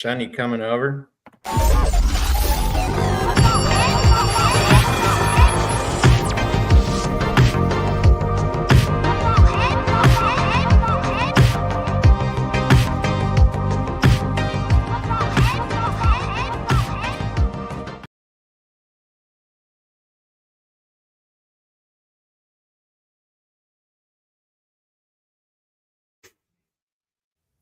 Johnny coming over.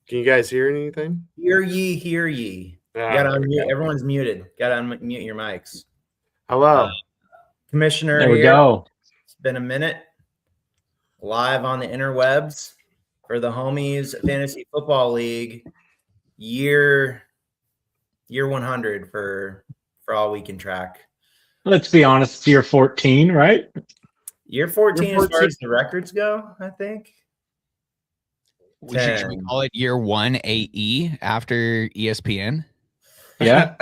Can you guys hear anything? Hear ye, hear ye. Gotta unmute. Everyone's muted. Gotta unmute your mics. Hello. Commissioner There we here. go. It's been a minute. Live on the interwebs for the Homies Fantasy Football League. Year 100 for all we can track. Let's be honest, it's year 14, right? Year 14 Year 14. as far as the records go, I think. Should we call it year 1 AE after ESPN? Yeah.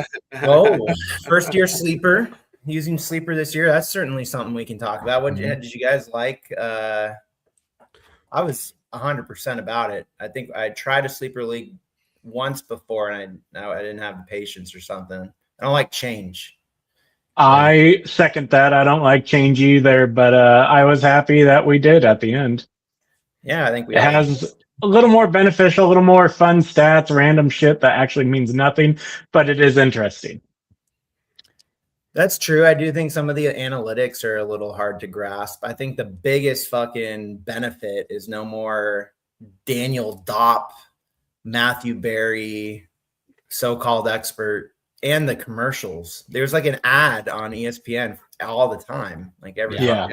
Oh, first year sleeper. Using sleeper this year. That's certainly something we can talk about. What did you guys like? I was 100% about it. I think I tried a sleeper league once before, and I didn't have the patience or something. I don't like change. I second that. I don't like change either, but I was happy that we did at the end. Yeah, I think it has a little more beneficial, a little more fun stats, random shit that actually means nothing, but it is interesting. That's true. I do think some of the analytics are a little hard to grasp. I think the biggest fucking benefit is no more Daniel Dopp, Matthew Berry, so-called expert, and the commercials. There's like an ad on ESPN all the time, like every Yeah.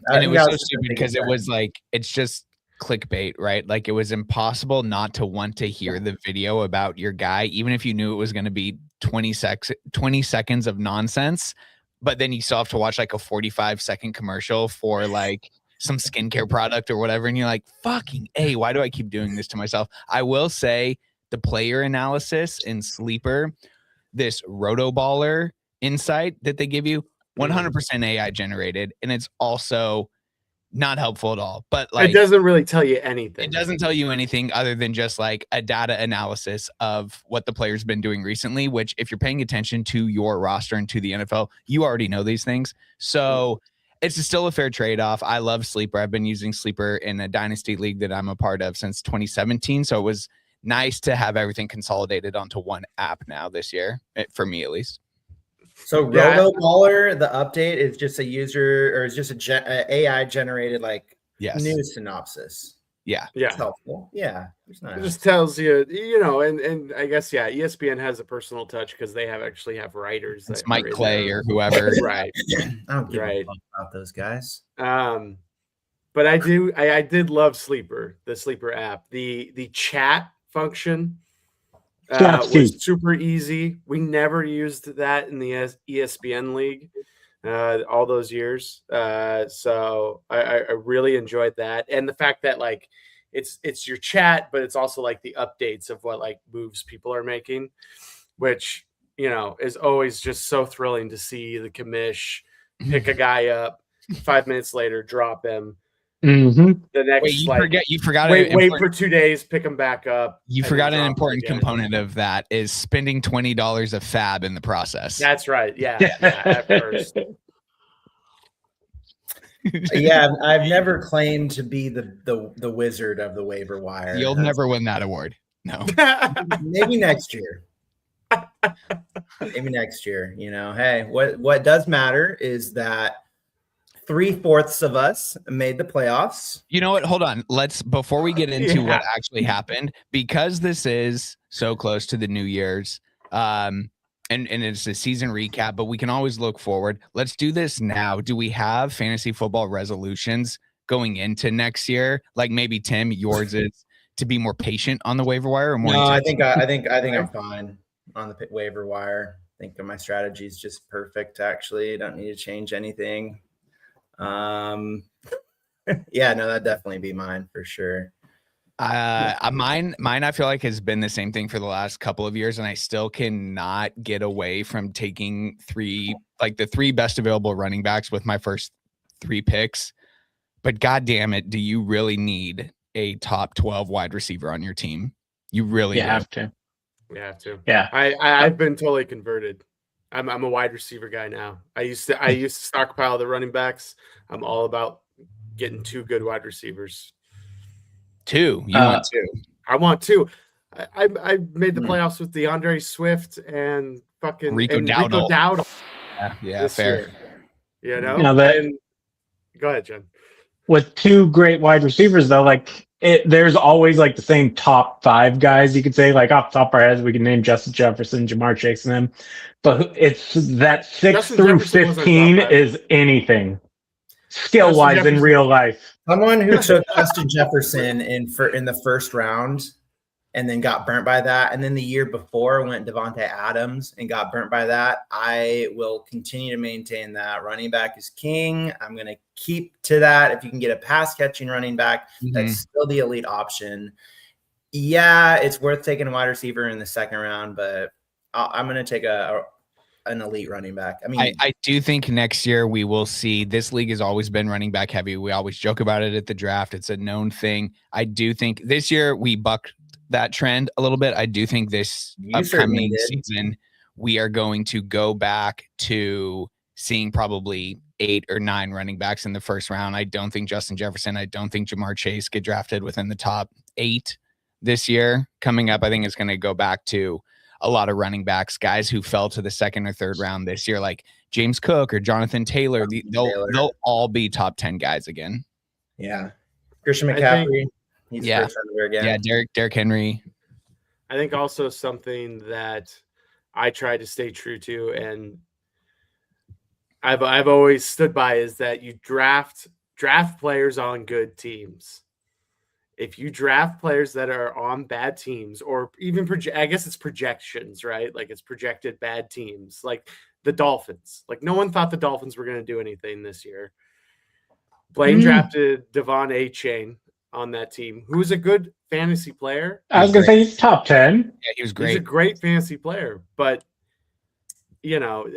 And it was so stupid because it was like, it's just clickbait, right? Like it was impossible not to want to hear the video about your guy, even if you knew it was going to be 20 seconds of nonsense. But then you still have to watch like a 45-second commercial for like some skincare product or whatever. And you're like, fucking A, why do I keep doing this to myself? I will say the player analysis in Sleeper, this Rotoballer insight that they give you, 100% AI generated. And it's also not helpful at all. But like, it doesn't really tell you anything. It doesn't tell you anything other than just like a data analysis of what the player's been doing recently, which if you're paying attention to your roster and to the NFL, you already know these things. So it's still a fair trade-off. I love Sleeper. I've been using Sleeper in a dynasty league that I'm a part of since 2017. So it was nice to have everything consolidated onto one app now this year, for me at least. So Rotoballer, the update is just a user, or is just a AI generated like news synopsis. Yeah. It's helpful. Yeah. It just tells you, and I guess, ESPN has a personal touch because they actually have writers. It's Mike Clay or whoever. Right. I don't give a fuck about those guys. But I did love Sleeper, the Sleeper app. The chat function was super easy. We never used that in the ESPN league all those years. So I really enjoyed that. And the fact that like it's your chat, but it's also like the updates of what like moves people are making, which, is always just so thrilling to see the commish pick a guy up 5 minutes later, drop him. Mm-hmm. The next, you forgot. Wait for 2 days, pick them back up. You forgot an important component of that is spending $20 of fab in the process. That's right. Yeah, at first. Yeah, I've never claimed to be the wizard of the waiver wire. You'll never win that award. No. Maybe next year. Hey, what does matter is that 3/4 of us made the playoffs. You know what? Hold on. Before we get into what actually happened, because this is so close to the New Year's, and it's a season recap, but we can always look forward. Let's do this now. Do we have fantasy football resolutions going into next year? Like maybe Tim, yours is to be more patient on the waiver wire, or more? No, I think I'm fine on the waiver wire. I think my strategy is just perfect. Actually, I don't need to change anything. That'd definitely be mine for sure. Mine I feel like has been the same thing for the last couple of years, and I still cannot get away from taking the three best available running backs with my first 3 picks. But god damn it, do you really need a top 12 wide receiver on your team? You really have to. We have to. Yeah. I've been totally converted. I'm a wide receiver guy now. I used to stockpile the running backs. I'm all about getting 2 good wide receivers. 2. You want 2? I want 2. I made the playoffs with DeAndre Swift and fucking Rico Dowdle. Yeah, fair. Year, you know. Go ahead, Jen. With 2 great wide receivers, though, like there's always like the same top 5 guys you could say. Like off the top of our heads, we can name Justin Jefferson, Jamar Chase, and them. But it's that 6 Justin through Jefferson 15 is anything skill wise in real life. Someone who took Justin Jefferson in the first round and then got burnt by that, and then the year before went Devontae Adams and got burnt by that. I will continue to maintain that running back is king. I'm going to keep to that. If you can get a pass catching running back, that's still the elite option. Yeah, it's worth taking a wide receiver in the second round, but I'm going to take an elite running back. I mean, I do think next year we will see. This league has always been running back heavy. We always joke about it at the draft. It's a known thing. I do think this year we bucked that trend a little bit. I do think this upcoming season we are going to go back to seeing probably 8 or 9 running backs in the first round. I don't think Justin Jefferson, I don't think Jamar Chase get drafted within the top 8 this year. Coming up, I think it's going to go back to a lot of running backs, guys who fell to the second or third round this year, like James Cook or Jonathan Taylor. They'll all be top 10 guys again. Yeah. Christian McCaffrey. He's first again. Yeah, Derrick Henry. I think also something that I try to stay true to, and I've always stood by, is that you draft players on good teams. If you draft players that are on bad teams, or even I guess it's projections, right? Like it's projected bad teams, like the Dolphins. Like no one thought the Dolphins were going to do anything this year. Blaine drafted Devon Achane on that team, who's a good fantasy player. I was going to say he's top 10. Yeah, he was great. He's a great fantasy player, but you know,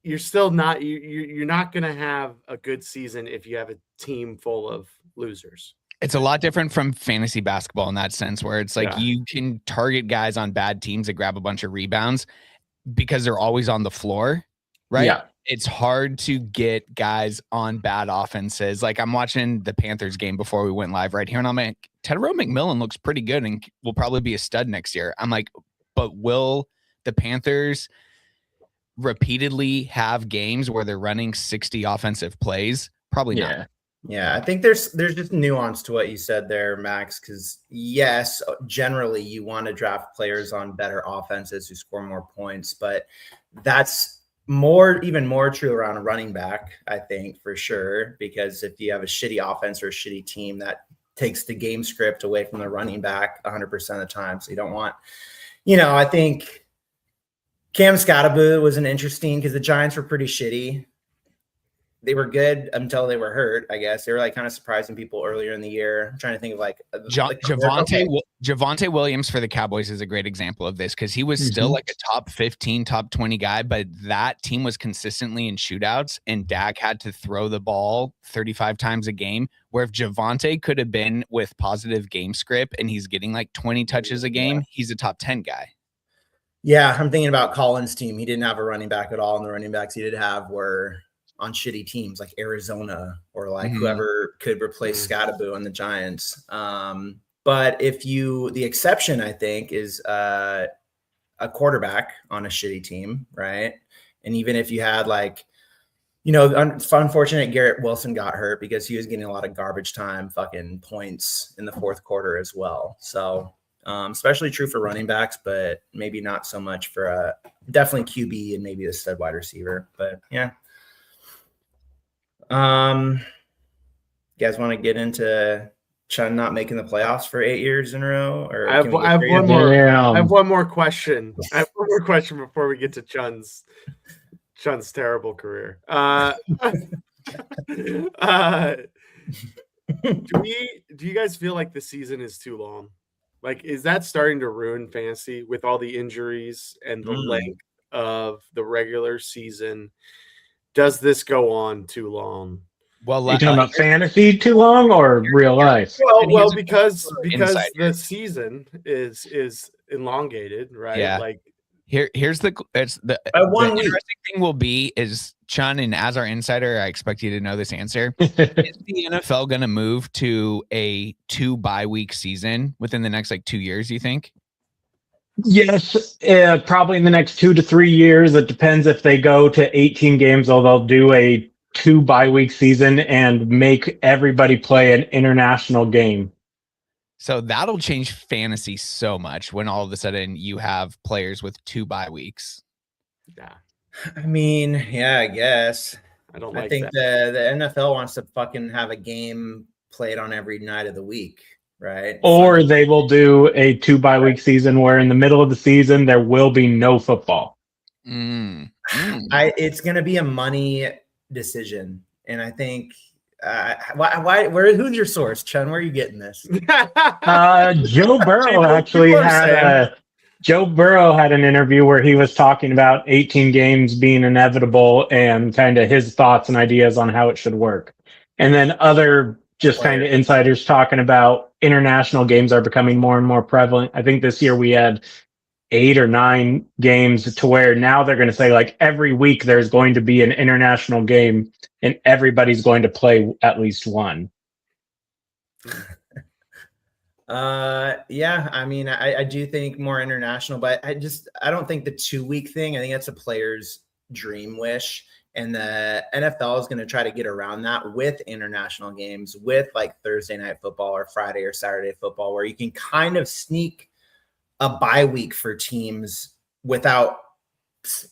you're still not you're not going to have a good season if you have a team full of losers. It's a lot different from fantasy basketball in that sense, where it's like you can target guys on bad teams that grab a bunch of rebounds because they're always on the floor, right? Yeah. It's hard to get guys on bad offenses. Like I'm watching the Panthers game before we went live right here, and I'm like, Tedero McMillan looks pretty good and will probably be a stud next year. I'm like, but will the Panthers repeatedly have games where they're running 60 offensive plays? Probably not. Yeah, I think there's just nuance to what you said there, Max, because yes, generally you want to draft players on better offenses who score more points, but that's even more true around a running back, I think, for sure, because if you have a shitty offense or a shitty team, that takes the game script away from the running back 100% of the time. So you don't want, I think Cam Scatterbo was an interesting, because the Giants were pretty shitty. They were good until they were hurt, I guess. They were like kind of surprising people earlier in the year. I'm trying to think of Javonte Williams for the Cowboys is a great example of this, because he was still like a top 15, top 20 guy, but that team was consistently in shootouts and Dak had to throw the ball 35 times a game, where if Javonte could have been with positive game script and he's getting like 20 touches a game, he's a top 10 guy. Yeah, I'm thinking about Collins' team. He didn't have a running back at all, and the running backs he did have were on shitty teams like Arizona or like whoever could replace Scatterbo on the Giants. But the exception, I think, is a quarterback on a shitty team, right? And even if you had it's unfortunate Garrett Wilson got hurt because he was getting a lot of garbage time fucking points in the fourth quarter as well. So especially true for running backs, but maybe not so much for definitely QB and maybe the stud wide receiver. But yeah. You guys want to get into Chun not making the playoffs for 8 years in a row? Or I have one more question. I have one more question before we get to Chun's terrible career. Do you guys feel like the season is too long? Like, is that starting to ruin fantasy with all the injuries and the length of the regular season? Does this go on too long? Well, you talking about fantasy too long or real life? Well, because the season is elongated, right? Yeah. Like here's the interesting thing will be is Chun, and as our insider, I expect you to know this answer. Is the NFL going to move to a 2 bye week season within the next 2 years? You think? Yes, probably in the next 2 to 3 years. It depends if they go to 18 games, or they'll do a 2 bye week season and make everybody play an international game. So that'll change fantasy so much when all of a sudden you have players with 2 bye weeks. Yeah. I mean, yeah, I guess. I think the NFL wants to fucking have a game played on every night of the week, right? Or they will do a 2 bye week season where in the middle of the season there will be no football. It's going to be a money decision, and I think who's your source, Chun? Where are you getting this? Joe Burrow actually had Joe Burrow had an interview where he was talking about 18 games being inevitable and kind of his thoughts and ideas on how it should work. And then other just kind of insiders talking about international games are becoming more and more prevalent. I think this year we had 8 or 9 games to where now they're going to say every week there's going to be an international game and everybody's going to play at least one. Yeah, I mean, I do think more international, but I don't think the 2 week thing, I think that's a player's dream wish. And the NFL is going to try to get around that with international games, with Thursday night football or Friday or Saturday football, where you can kind of sneak a bye week for teams without,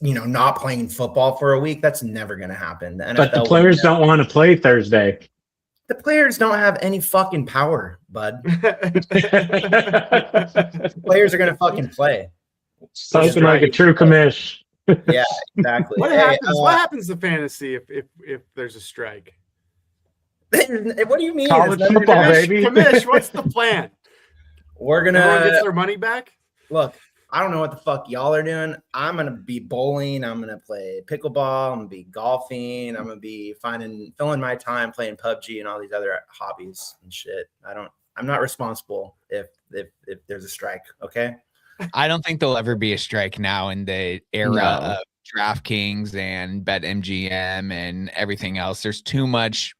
not playing football for a week. That's never going to happen. But the players don't want to play Thursday. The players don't have any fucking power, bud. Players are going to fucking play. Something like a true commish. Yeah, exactly. What happens to fantasy if there's a strike? What do you mean? College football, baby. Commish, what's the plan? We're going to get their money back? Look, I don't know what the fuck y'all are doing. I'm going to be bowling. I'm going to play pickleball. I'm going to be golfing. I'm going to be filling my time playing PUBG and all these other hobbies and shit. I'm not responsible if there's a strike. Okay. I don't think there'll ever be a strike now in the era of DraftKings and BetMGM and everything else. There's too much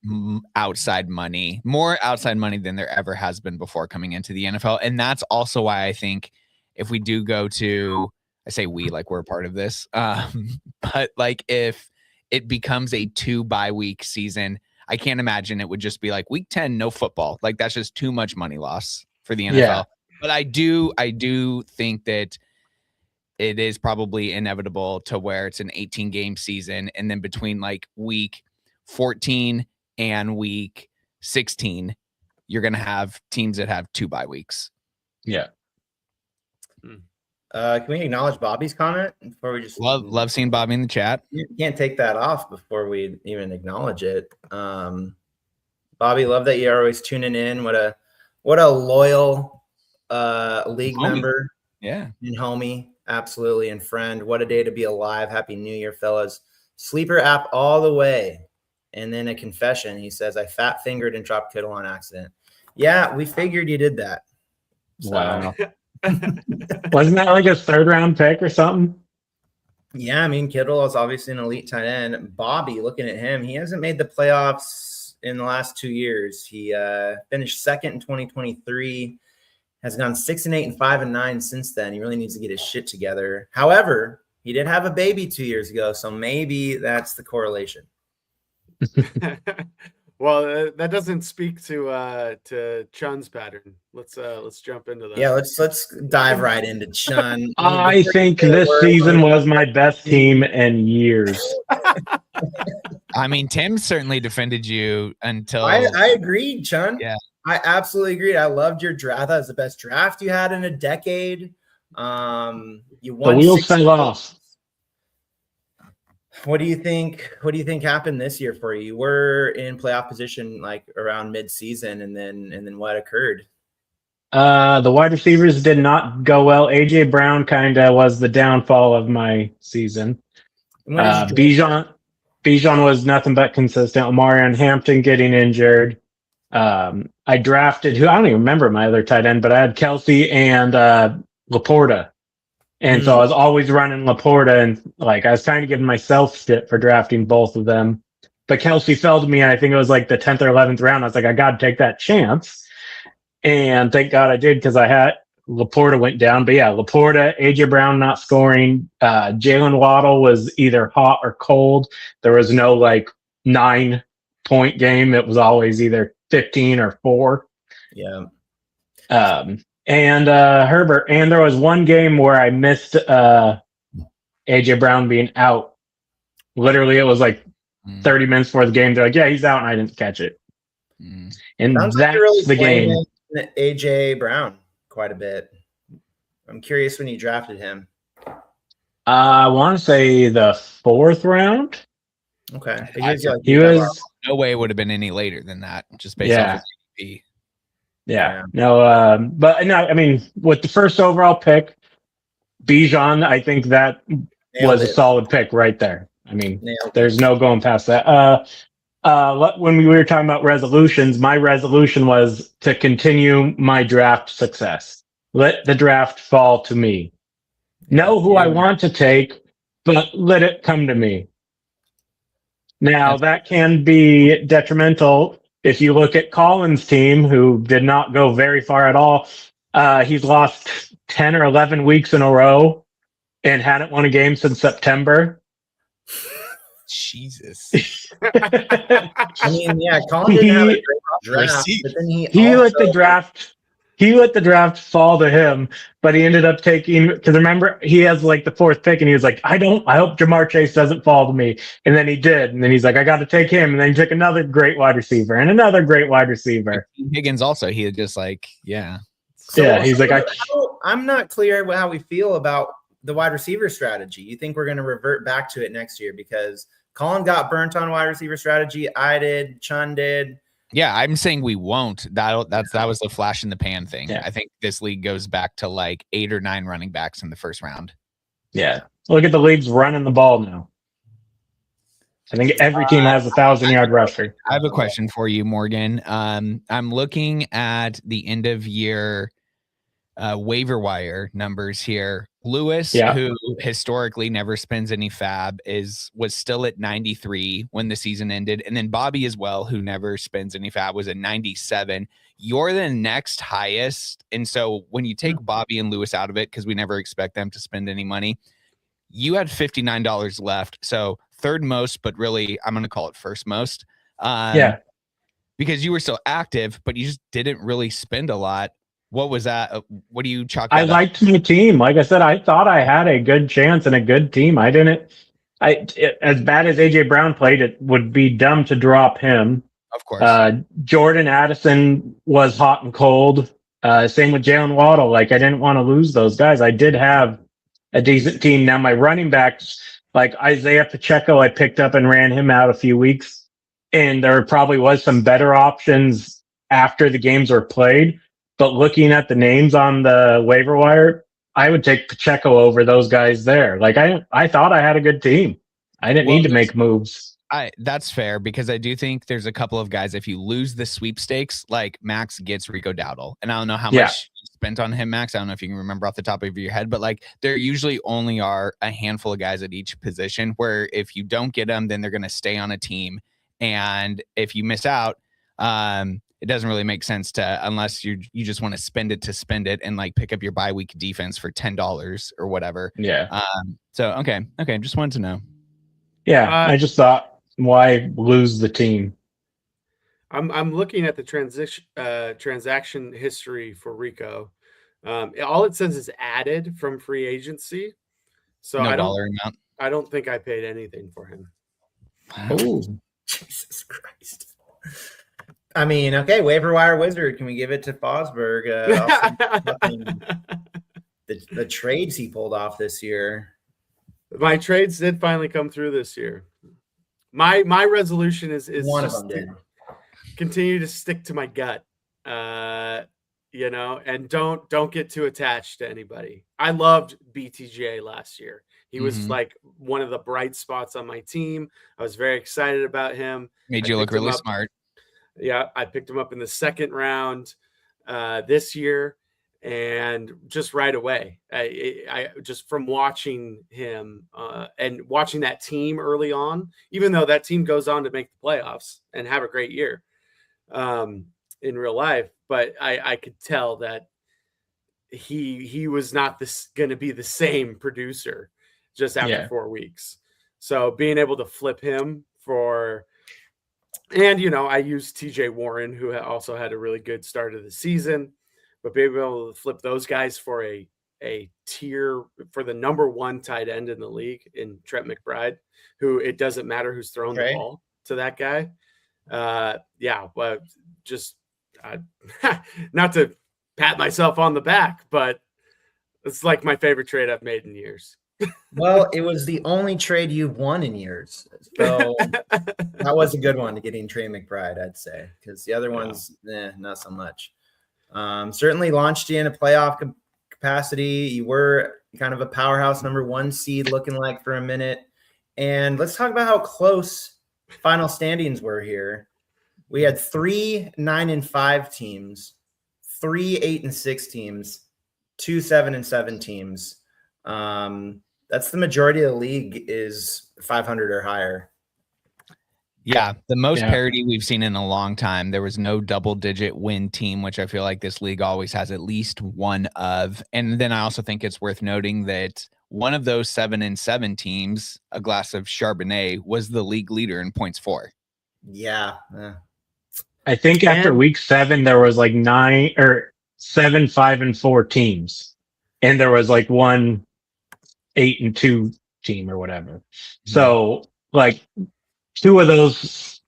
outside money, more outside money than there ever has been before coming into the NFL. And that's also why I think if we do go to, I say we, we're a part of this, but if it becomes a 2 bye week season, I can't imagine it would just be week 10, no football. That's just too much money loss for the NFL. Yeah. But I do think that it is probably inevitable to where it's an 18 game season. And then between week 14 and week 16, you're going to have teams that have 2 bye weeks. Yeah. Can we acknowledge Bobby's comment before we just love seeing Bobby in the chat? You can't take that off before we even acknowledge it. Bobby, love that you're always tuning in. What a loyal league member. Yeah. And homie. Absolutely. And friend. What a day to be alive. Happy New Year, fellas. Sleeper app all the way. And then a confession. He says, I fat fingered and dropped Kittle on accident. Yeah, we figured you did that. So. Wow. Wasn't that a 3rd round pick or something? Yeah, I mean, Kittle is obviously an elite tight end. Bobby, looking at him, he hasn't made the playoffs in the last 2 years. He finished 2nd in 2023, has gone 6-8 and 5-9 since then. He really needs to get his shit together. However, he did have a baby 2 years ago, so maybe that's the correlation. Well, that doesn't speak to Chun's pattern. Let's jump into that. Yeah, let's dive right into Chun. I think this season was my best team in years. I mean, Tim certainly defended you until I agreed, Chun. Yeah, I absolutely agreed. I loved your draft. That was the best draft you had in a decade. You won. The wheels fell off. What do you think happened this year for you? You were in playoff position around mid-season, and then what occurred? The wide receivers did not go well. AJ Brown kind of was the downfall of my season. Bijan was nothing but consistent. Omarion Hampton getting injured. I drafted I don't even remember my other tight end, but I had Kelsey and Laporta. And so I was always running Laporta, and like I was kind of giving myself shit for drafting both of them. But Kelsey fell to me, and I think it was like the 10th or 11th round. I was like, I got to take that chance. And thank God I did, because I had Laporta went down. But yeah, Laporta, AJ Brown not scoring. Jalen Waddle was either hot or cold. There was no like 9-point game. It was always either 15 or 4. Yeah. And Herbert. And there was one game where I missed AJ Brown being out. Literally, it was like 30 minutes before the game. They're like, yeah, he's out, and I didn't catch it. And Sounds that's like really the game. AJ Brown quite a bit. I'm curious when you drafted him. I want to say the 4th round. Okay. He was no way it would have been any later than that, just based off his ADP. Yeah. No, but no, I mean, with the first overall pick, Bijan, I think that was a solid pick right there. I mean, there's no going past that. When we were talking about resolutions, my resolution was to continue my draft success. Let the draft fall to me. Know who I want to take, but let it come to me. Now, that can be detrimental if you look at Colin's team, who did not go very far at all. He's lost 10 or 11 weeks in a row and hadn't won a game since September. Jesus. I mean, yeah, Colin didn't have a great draft, but then he let the draft fall to him, but he ended up taking, because remember, he has like the 4th pick, and he was like, I hope Jamar Chase doesn't fall to me. And then he did. And then he's like, I got to take him. And then he took another great wide receiver and another great wide receiver. Higgins also, he had just like, yeah. He's like, I'm not clear how we feel about the wide receiver strategy. You think we're going to revert back to it next year? Because Colin got burnt on wide receiver strategy. I did. Chun did. Yeah, I'm saying we won't. That was the flash in the pan thing. Yeah. I think this league goes back to like 8 or 9 running backs in the first round. Yeah. Look at the leagues running the ball now. I think every team has a 1,000-yard rusher. I have a question for you, Morgan. I'm looking at the end of year waiver wire numbers here. Lewis, who historically never spends any fab, was still at 93 when the season ended. And then Bobby as well, who never spends any fab, was at 97. You're the next highest. And so when you take Bobby and Lewis out of it, because we never expect them to spend any money, you had $59 left. So 3rd most, but really I'm going to call it 1st most. Because you were still active, but you just didn't really spend a lot. What was that? What do you chalk that I up? liked my team. Like I said, I thought I had a good chance and a good team. As bad as AJ Brown played, it would be dumb to drop him. Of course. Jordan Addison was hot and cold. Same with Jalen Waddle. Like, I didn't want to lose those guys. I did have a decent team. Now my running backs, like Isaiah Pacheco, I picked up and ran him out a few weeks. And there probably was some better options after the games were played. But looking at the names on the waiver wire, I would take Pacheco over those guys there. Like, I thought I had a good team. I didn't need to make moves. That's fair, because I do think there's a couple of guys, if you lose the sweepstakes, like Max gets Rico Dowdle. And I don't know how much you spent on him, Max. I don't know if you can remember off the top of your head, but like there usually only are a handful of guys at each position where if you don't get them, then they're going to stay on a team. And if you miss out, it doesn't really make sense to, unless you just want to spend it and like pick up your bye week defense for $10 or whatever. Yeah. So, okay. Just wanted to know. Yeah. I just thought, why lose the team? I'm looking at the transaction history for Rico. All it says is added from free agency. So no dollar amount. I don't think I paid anything for him. Oh, Jesus Christ. I mean, okay, waiver wire wizard. Can we give it to Fosberg? The trades he pulled off this year. My trades did finally come through this year. My resolution is one of them did. Continue to stick to my gut, and don't get too attached to anybody. I loved BTJ last year. He was like one of the bright spots on my team. I was very excited about him. Made you look really smart. Yeah, I picked him up in the 2nd round this year. And just right away, I just from watching him and watching that team early on, even though that team goes on to make the playoffs and have a great year in real life, but I could tell that he was not going to be the same producer just after 4 weeks. So being able to flip him and I used TJ Warren, who also had a really good start of the season, but being able to flip those guys for a tier for the number 1 tight end in the league in Trent McBride, who it doesn't matter who's throwing the ball to that guy. Well, just not to pat myself on the back, but it's like my favorite trade I've made in years. Well, it was the only trade you've won in years. So that was a good one to getting Trey McBride, I'd say, because the other ones, not so much. Certainly launched you in a playoff capacity. You were kind of a powerhouse number 1 seed looking like for a minute. And let's talk about how close final standings were here. We had 3 9-5 teams, 3 8-6 teams, 2 7-7 teams. That's the majority of the league is 500 or higher. Yeah, the most parity we've seen in a long time. There was no double-digit win team, which I feel like this league always has at least one of. And then I also think it's worth noting that one of those 7-7 teams, a glass of Chardonnay, was the league leader in points for. Yeah. I think after week 7, there was like 9 or 7, 5-4 teams. And there was like 1 8-2 team or whatever. So like 2 of those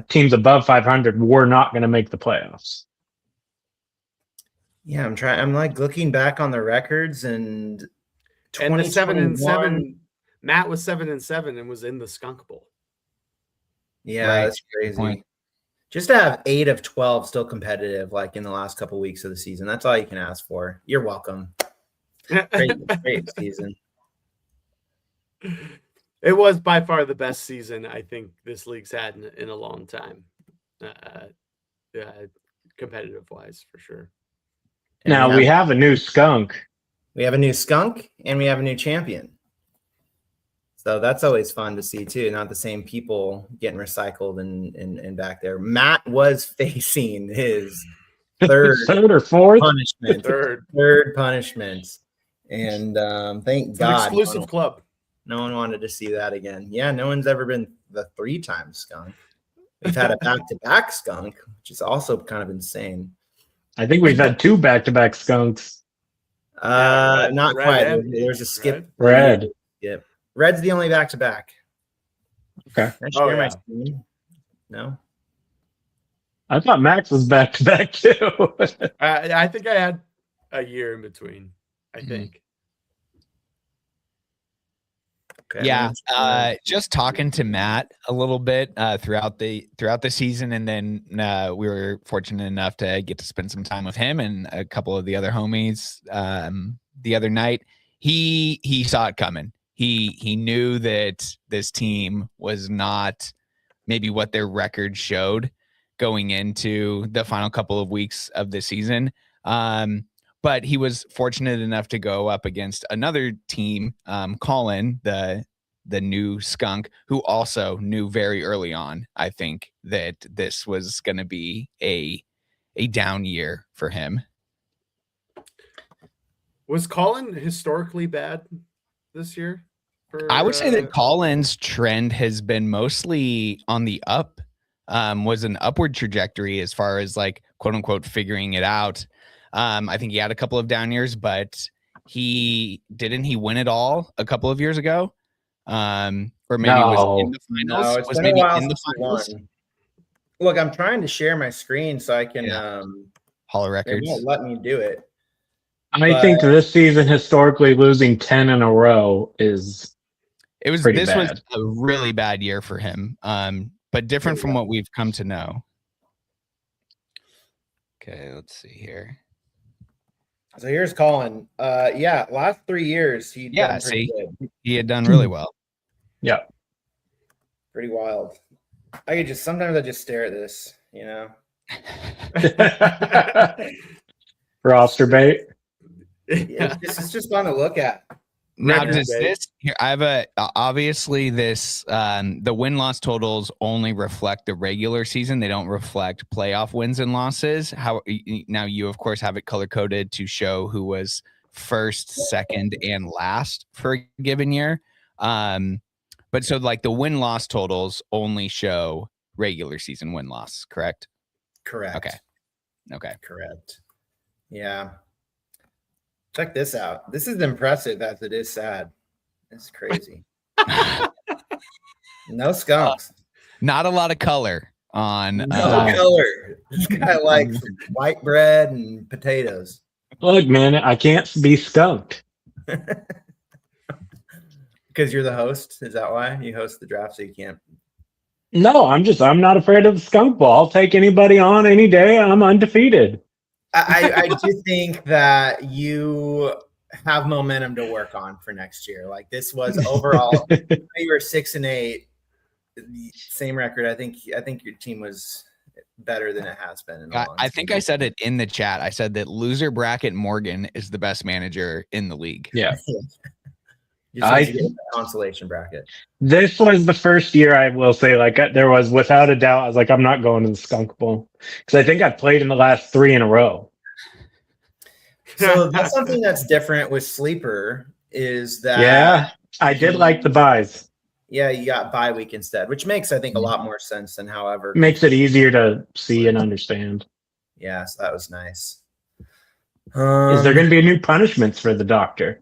teams above 500 were not going to make the playoffs. Yeah, I'm like looking back on the records and the 7-7. Matt was 7-7 and was in the Skunk Bowl. Yeah, that's crazy. Just to have 8 of 12 still competitive, like in the last couple of weeks of the season. That's all you can ask for. You're welcome. Great season. It was by far the best season I think this league's had in a long time, competitive wise, for sure. Now we have a new skunk. We have a new skunk and we have a new champion. So that's always fun to see too. Not the same people getting recycled and back there. Matt was facing his third or fourth punishment. Third punishment. And thank it's God. An exclusive club. No one wanted to see that again. Yeah, no one's ever been the 3-time skunk. We've had a back-to-back skunk, which is also kind of insane. I think we've had 2 back-to-back skunks. Not quite. There's a skip. Red. Yep. Red's the only back-to-back. Okay. My screen? No. I thought Max was back-to-back too. I think I had a year in between. I think. Okay. Yeah, just talking to Matt a little bit throughout the season, and then we were fortunate enough to get to spend some time with him and a couple of the other homies the other night. He saw it coming. He knew that this team was not maybe what their record showed going into the final couple of weeks of the season. But he was fortunate enough to go up against another team, Colin, the new skunk, who also knew very early on, I think, that this was going to be a down year for him. Was Colin historically bad this year? I would say that Colin's trend has been mostly on the up, was an upward trajectory as far as like, quote unquote, figuring it out. I think he had a couple of down years, but he win it all a couple of years ago? Or maybe was in the finals. No, it's was been maybe a while in the since finals. Look, I'm trying to share my screen so I can Hollow records. They won't let me do it. I think this season, historically, losing 10 in a row was a really bad year for him. But different from what we've come to know. Okay, let's see here. So here's Colin. Last 3 years he had done really well. Yeah. Pretty wild. Sometimes I just stare at this, you know. roster bait. It's just fun to look at. Now, does this here? I have a obviously this the win-loss totals only reflect the regular season. They don't reflect playoff wins and losses. How now you of course have it color coded to show who was first, second, and last for a given year. But so like the win-loss totals only show regular season win-loss, correct? Correct. Okay. Correct. Yeah. Check this out. This is impressive as it is sad. It's crazy. No skunks. Not a lot of color on. No color. This guy likes white bread and potatoes. Look, man, I can't be skunked. Because you're the host? Is that why you host the draft so you can't? No, I'm not afraid of the skunk ball. I'll take anybody on any day. I'm undefeated. I do think that you have momentum to work on for next year. Like this was overall, you were 6-8, same record. I think your team was better than it has been. I think I said it in the chat. I said that loser bracket Morgan is the best manager in the league. Yeah. I get a consolation bracket. This was the first year I will say, like, there was without a doubt. I was like, I'm not going to the skunk bowl because I think I've played in the last 3 in a row. So that's something that's different with Sleeper is that. Yeah, I did like the buys. Yeah, you got bye week instead, which makes I think a lot more sense than however makes it easier to see and understand. Yeah, so that was nice. Is there going to be new punishments for the doctor?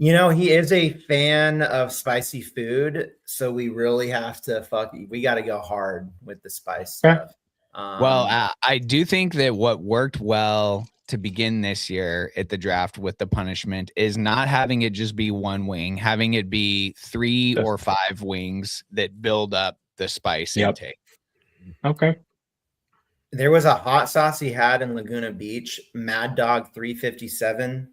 You know, he is a fan of spicy food, so we really have to we got to go hard with the spice stuff. Well, I do think that what worked well to begin this year at the draft with the punishment is not having it just be one wing, having it be 3 or 5 wings that build up the spice intake. Okay. There was a hot sauce he had in Laguna Beach, Mad Dog 357,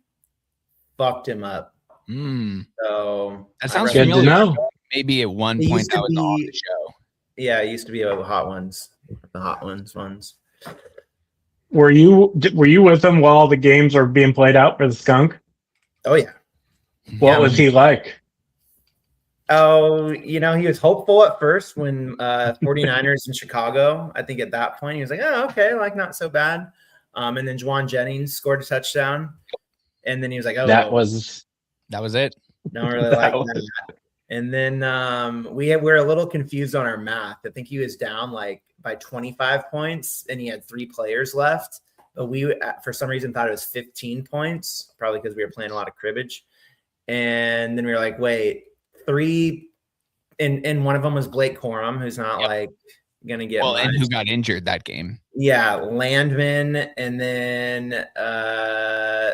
fucked him up. So that sounds familiar. Know. Maybe at one point that was on the show. Yeah, it used to be the hot ones. Were you with him while the games were being played out for the skunk? Oh yeah. What was he like? Oh, you know, he was hopeful at first when 49ers in Chicago. I think at that point he was like, oh, okay, like not so bad. And then Juwan Jennings scored a touchdown. And then he was like, oh, that was it. Don't really like that. And then we're a little confused on our math. I think he was down like by 25 points and he had 3 players left. But we, for some reason, thought it was 15 points, probably because we were playing a lot of cribbage. And then we were like, wait, 3 and one of them was Blake Corum, who's not like going to get much. And who got injured that game. Yeah, Landman, and then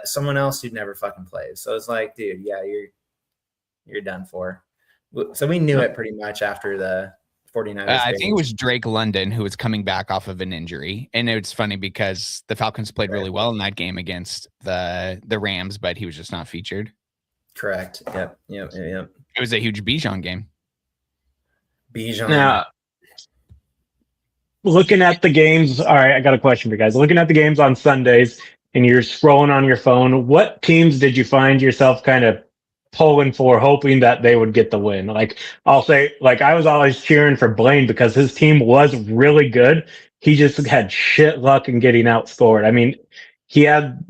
someone else who'd never fucking played. So it's like, dude, yeah, you're done for. So we knew it pretty much after the 49ers. I think it was Drake London who was coming back off of an injury. And it's funny because the Falcons played really well in that game against the Rams, but he was just not featured. Correct. Yep. It was a huge Bijan game. Bijan. Now, looking at the games, all right, I got a question for you guys. Looking at the games on Sundays and you're scrolling on your phone, what teams did you find yourself kind of pulling for, hoping that they would get the win? Like, I'll say, like, I was always cheering for Blaine because his team was really good. He just had shit luck in getting outscored. I mean, he had,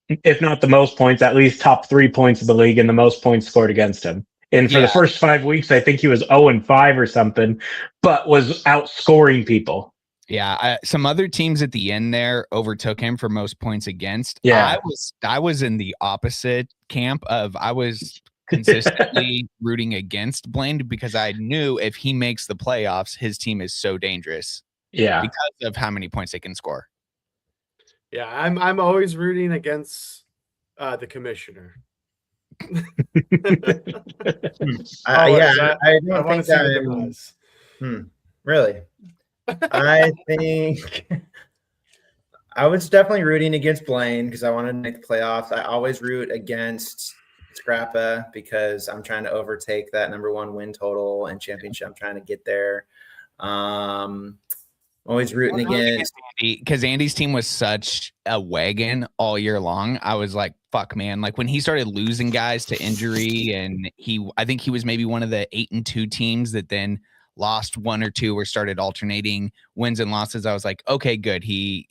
if not the most points, at least top 3 points of the league and the most points scored against him. And for the first 5 weeks, I think he was 0-5 or something, but was outscoring people. Yeah, some other teams at the end there overtook him for most points against. Yeah, I was in the opposite camp of I was consistently rooting against Blaine because I knew if he makes the playoffs, his team is so dangerous. Yeah, because of how many points they can score. Yeah, I'm always rooting against the commissioner. I don't think that really. I think I was definitely rooting against Blaine because I wanted to make the playoffs. I always root against Scrappa because I'm trying to overtake that #1 win total and championship. I'm trying to get there. Always rooting against Andy, because Andy's team was such a wagon all year long. I was like, fuck, man. Like when he started losing guys to injury, and I think he was maybe one of the 8-2 teams that then lost one or two or started alternating wins and losses. I was like, okay, good. He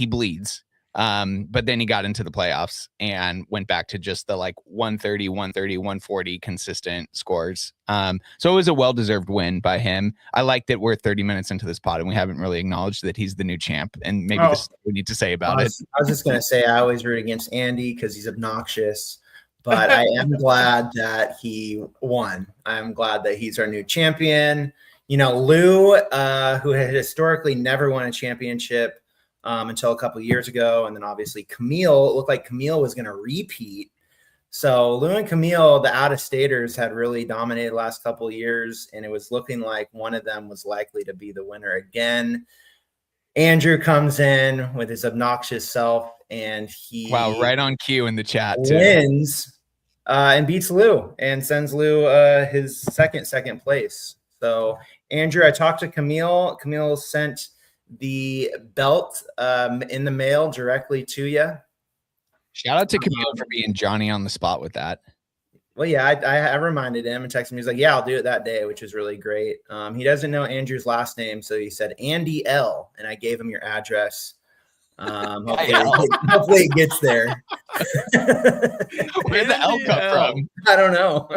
bleeds. But then he got into the playoffs and went back to just the like 130, 140 consistent scores. So it was a well-deserved win by him. I like that we're 30 minutes into this pod and we haven't really acknowledged that he's the new champ, and maybe this is what we need to say about it. I was just going to say, I always root against Andy because he's obnoxious, but I am glad that he won. I'm glad that he's our new champion. Lou, who had historically never won a championship, until a couple of years ago. And then obviously Camille, it looked like Camille was going to repeat. So Lou and Camille, the out-of-staters, had really dominated the last couple of years, and it was looking like one of them was likely to be the winner again. Andrew comes in with his obnoxious self, and he right on cue in the chat wins and beats Lou and sends Lou his second place. So Andrew, I talked to Camille. Camille sent the belt in the mail directly to you. Shout out to Camille for being Johnny on the spot with that. Well, yeah, I reminded him and texted him. He's like, yeah, I'll do it that day, which is really great. He doesn't know Andrew's last name, so he said Andy L, and I gave him your address. Hopefully it gets there. Where'd the L come from? I don't know.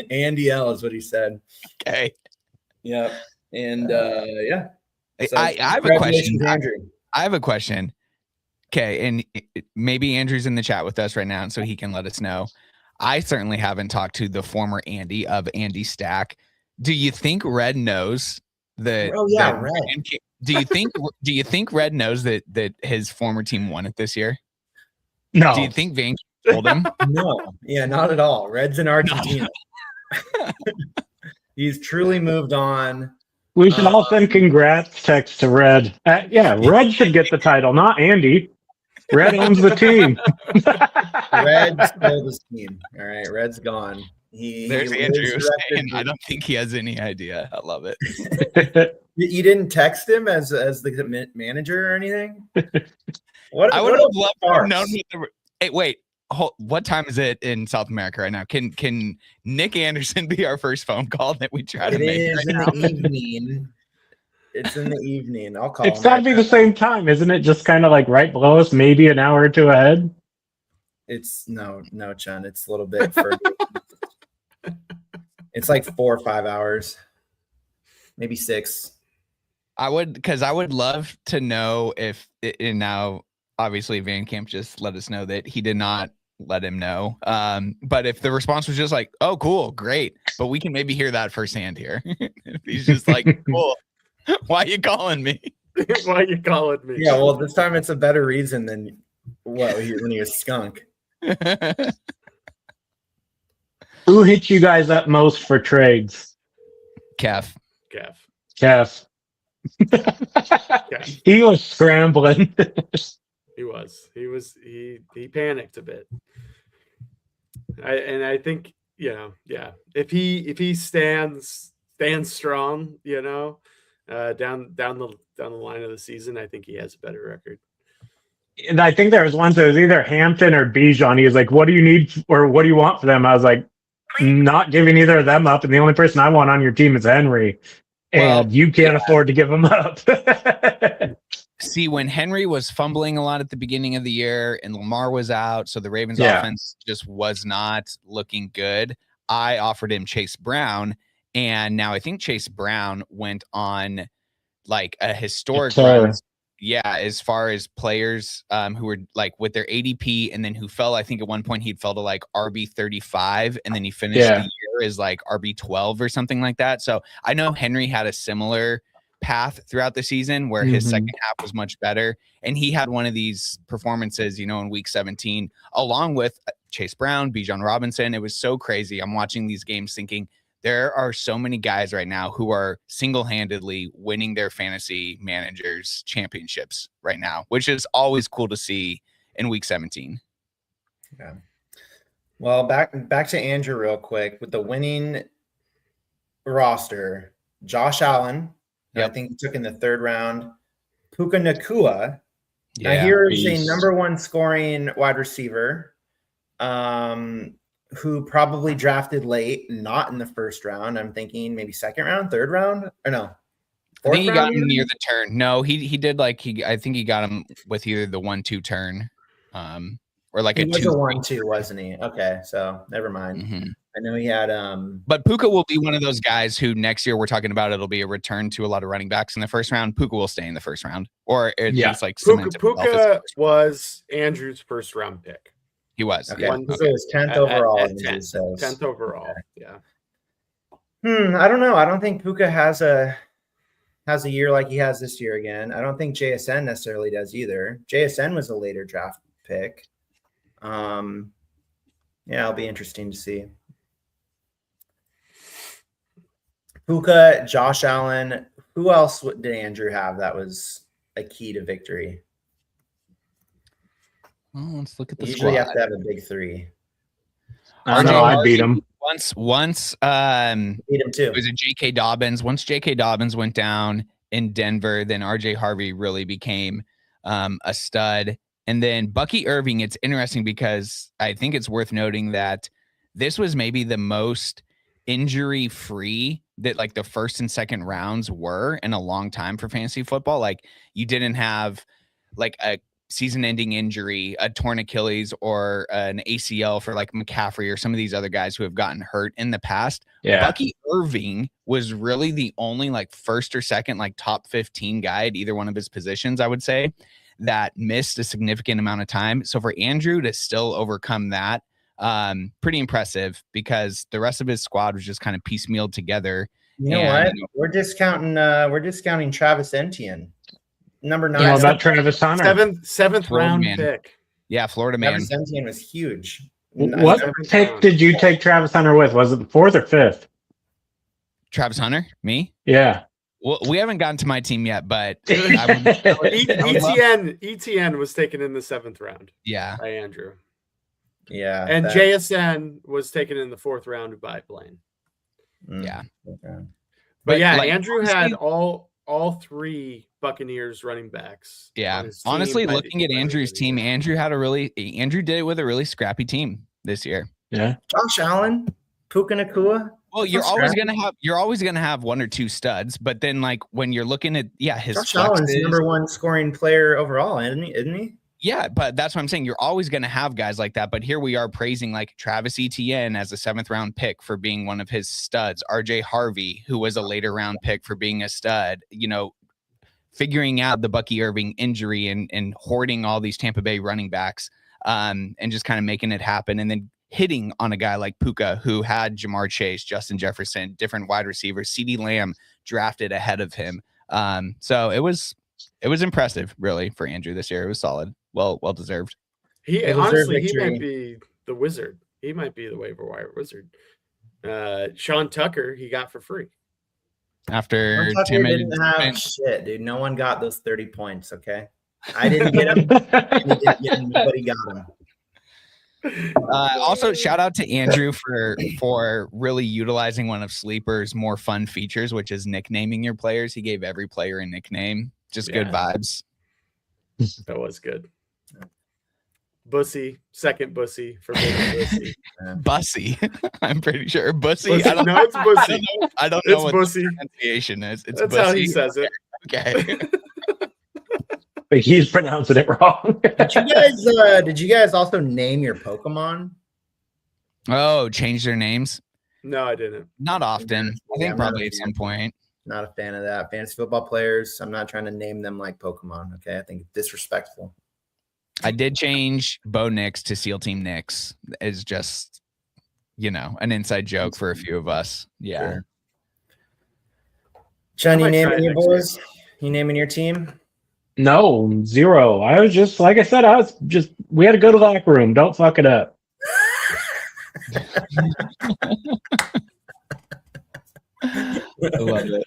Andy L is what he said. Okay. Yep. And yeah. So, I have a question. Andrew. I have a question. Okay, and maybe Andrew's in the chat with us right now, and so he can let us know. I certainly haven't talked to the former Andy of Andy Stack. Do you think Red knows that? Oh yeah, Red. Do you think Red knows that his former team won it this year? No. Do you think Van told him? No. Yeah, not at all. Red's in Argentina. He's truly moved on. We should all send congrats text to Red. Red should get the title, not Andy. Red owns the team. Red stole his team. All right, Red's gone. There's Andrew saying, I don't think he has any idea. I love it. You didn't text him as the manager or anything? I would have loved to have known. Hey, wait. What time is it in South America right now? Can Nick Anderson be our first phone call that we try to make? It is in the evening. It's in the evening. I'll call. It's got to be the same time, isn't it? Just kind of like right below us, maybe an hour or two ahead. It's no, Chun. It's a little bit further. It's like 4 or 5 hours, maybe 6. I would love to know if, and now obviously Van Camp just let us know that he did not let him know. But if the response was just like, oh, cool, great, but we can maybe hear that firsthand here. If he's just like, cool, why are you calling me? Why are you calling me? Yeah, well, this time it's a better reason than when he was skunk. Who hit you guys up most for trades? Kev. Kev. He was scrambling. He panicked a bit. I think, if he stands strong, down the line of the season, I think he has a better record. And I think there was one that was either Hampton or Bijan. He was like, what do you need or what do you want for them? I was like, not giving either of them up. And the only person I want on your team is Henry. And you can't afford to give him up. See, when Henry was fumbling a lot at the beginning of the year and Lamar was out, so the Ravens offense just was not looking good, I offered him Chase Brown. And now I think Chase Brown went on like a historic run. Yeah, as far as players who were like with their ADP and then who fell, I think at one point he'd fell to like RB 35 and then he finished the year as like RB 12 or something like that. So I know Henry had a similar path throughout the season where his second half was much better. And he had one of these performances, in week 17, along with Chase Brown, Bijan Robinson. It was so crazy. I'm watching these games thinking, there are so many guys right now who are single-handedly winning their fantasy managers championships right now, which is always cool to see in week 17. Yeah. Well, back to Andrew real quick with the winning roster. Josh Allen, I think he took in the 3rd round. Puka Nacua. Yeah, now here is a number 1 scoring wide receiver, who probably drafted late, not in the 1st round. I'm thinking maybe 2nd round, 3rd round, or no. I think he got him near the turn. No, he did I think he got him with either the 1-2 turn, or like he a was 2 a 1-2, wasn't he? Okay, so never mind. Mm-hmm. I know he had But Puka will be one of those guys who next year we're talking about it'll be a return to a lot of running backs in the 1st round. Puka will stay in the 1st round, or it's like Puka was Andrew's 1st round pick. He was. Okay. Yeah. So it was 10th overall. At 10th overall. Okay. Yeah. I don't know. I don't think Puka has a year like he has this year again. I don't think JSN necessarily does either. JSN was a later draft pick. Yeah, it'll be interesting to see. Puka, Josh Allen. Who else did Andrew have that was a key to victory? Well, let's look at the Usually squad. you have to have a big 3. I know I beat him. Once beat him too. It was a J.K. Dobbins. Once J.K. Dobbins went down in Denver, then R.J. Harvey really became a stud. And then Bucky Irving, it's interesting because I think it's worth noting that this was maybe the most injury-free that like the 1st and 2nd rounds were in a long time for fantasy football. Like you didn't have like a season-ending injury, a torn Achilles, or an ACL for like McCaffrey or some of these other guys who have gotten hurt in the past. Yeah. Bucky Irving was really the only like 1st or 2nd like top 15 guy at either one of his positions, I would say, that missed a significant amount of time. So for Andrew to still overcome that, pretty impressive because the rest of his squad was just kind of piecemealed together. You know what? We're discounting Travis Etienne. Number 9. What about Travis Hunter? 7th round pick. Yeah, Florida man. Travis Etienne was huge. What pick did you take Travis Hunter with? Was it the 4th or 5th? Travis Hunter? Me? Yeah. Well, we haven't gotten to my team yet, but ETN was taken in the 7th round. Yeah. By Andrew. Yeah. And JSN was taken in the 4th round by Blaine. Yeah. Okay. But yeah, like, Andrew had all 3 Buccaneers running backs. Yeah. Honestly, looking at Andrew's team, Andrew did it with a really scrappy team this year. Yeah. Josh Allen, Puka Nacua. Well, you're always gonna have 1 or 2 studs, but then like when you're looking at his Josh Allen's the number 1 scoring player overall, isn't he? Yeah, but that's what I'm saying. You're always gonna have guys like that. But here we are praising like Travis Etienne as a 7th round pick for being one of his studs. RJ Harvey, who was a later round pick for being a stud, figuring out the Bucky Irving injury and hoarding all these Tampa Bay running backs, and just kind of making it happen. And then hitting on a guy like Puka, who had Jamar Chase, Justin Jefferson, different wide receivers, CeeDee Lamb drafted ahead of him. So it was impressive, really, for Andrew this year. It was solid, well deserved. He might be the wizard. He might be the waiver wire wizard. Sean Tucker, he got for free. After Timm didn't have shit, dude. No one got those 30 points. Okay, I didn't get them. He didn't get them. Nobody got them. Also, shout out to Andrew for really utilizing one of Sleeper's more fun features, which is nicknaming your players. He gave every player a nickname. Just good vibes. That was good. Bussy, second Bussy for Bussy. Bussy. I'm pretty sure Bussy. It's Bussy. I don't know it's what Bussy. the pronunciation is. It's That's Bussy. how he says it. Okay. But he's pronouncing it wrong. Did you guys also name your Pokemon? Oh, change their names? No, I didn't. Not often. I think probably at some point. Not a fan of that. Fantasy football players, I'm not trying to name them like Pokemon. Okay, I think it's disrespectful. I did change Bo Nix to SEAL Team Nix. It's just, an inside joke for a few of us. Yeah. Sure. John, you naming your boys? You naming your team? No, 0. I was just, like I said, we had a good locker room. Don't fuck it up. I love it.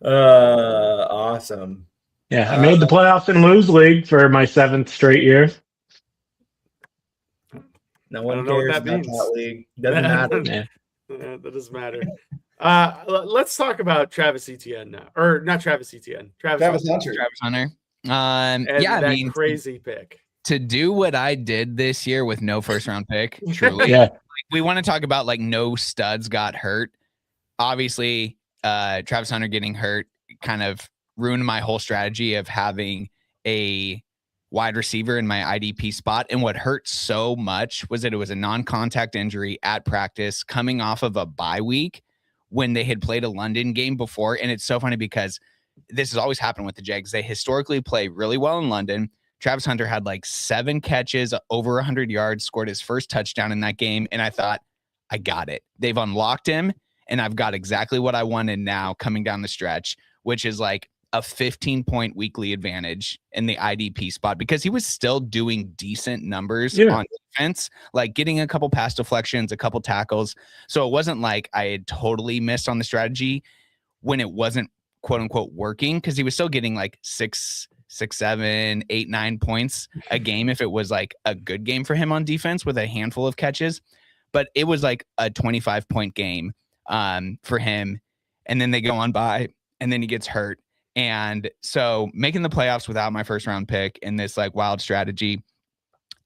Awesome. Yeah, I made the playoffs in Lose League for my 7th straight year. No one cares about that league. Doesn't matter. That doesn't matter. Let's talk about Travis Etienne now, or not Travis Etienne. Travis Hunter. Travis Hunter. And yeah, that crazy pick. To do what I did this year with no first round pick, truly. Yeah. We want to talk about like no studs got hurt. Obviously, Travis Hunter getting hurt kind of ruined my whole strategy of having a wide receiver in my IDP spot. And what hurt so much was that it was a non-contact injury at practice coming off of a bye week when they had played a London game before. And it's so funny because this has always happened with the Jags. They historically play really well in London. Travis Hunter had like 7 catches, over 100 yards, scored his first touchdown in that game. And I thought, I got it. They've unlocked him, and I've got exactly what I wanted now coming down the stretch, which is like a 15-point weekly advantage in the IDP spot because he was still doing decent numbers on defense, like getting a couple pass deflections, a couple tackles. So it wasn't like I had totally missed on the strategy when it wasn't quote unquote working, because he was still getting like 6, 7, 8, 9 points a game if it was like a good game for him on defense with a handful of catches. But it was like a 25-point game for him. And then they go on by, and then he gets hurt. And so making the playoffs without my first round pick in this like wild strategy,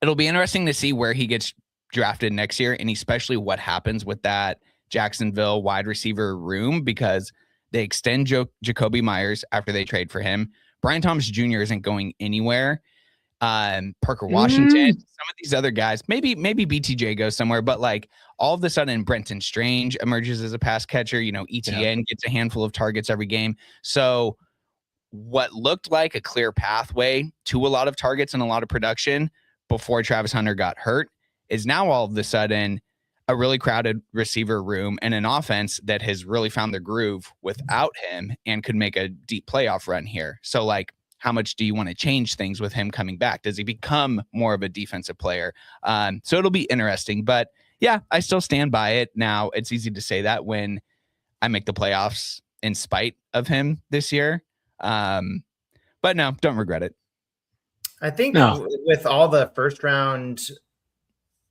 it'll be interesting to see where he gets drafted next year, and especially what happens with that Jacksonville wide receiver room, because they extend Jacoby Myers after they trade for him. Brian Thomas Jr. isn't going anywhere. Parker Washington, some of these other guys, maybe BTJ goes somewhere, but like all of a sudden Brenton Strange emerges as a pass catcher. ETN gets a handful of targets every game. So what looked like a clear pathway to a lot of targets and a lot of production before Travis Hunter got hurt is now all of a sudden a really crowded receiver room and an offense that has really found the groove without him and could make a deep playoff run here. So like, how much do you want to change things with him coming back? Does he become more of a defensive player? So it'll be interesting, but yeah, I still stand by it. Now it's easy to say that when I make the playoffs in spite of him this year. But no, don't regret it. I think with all the first round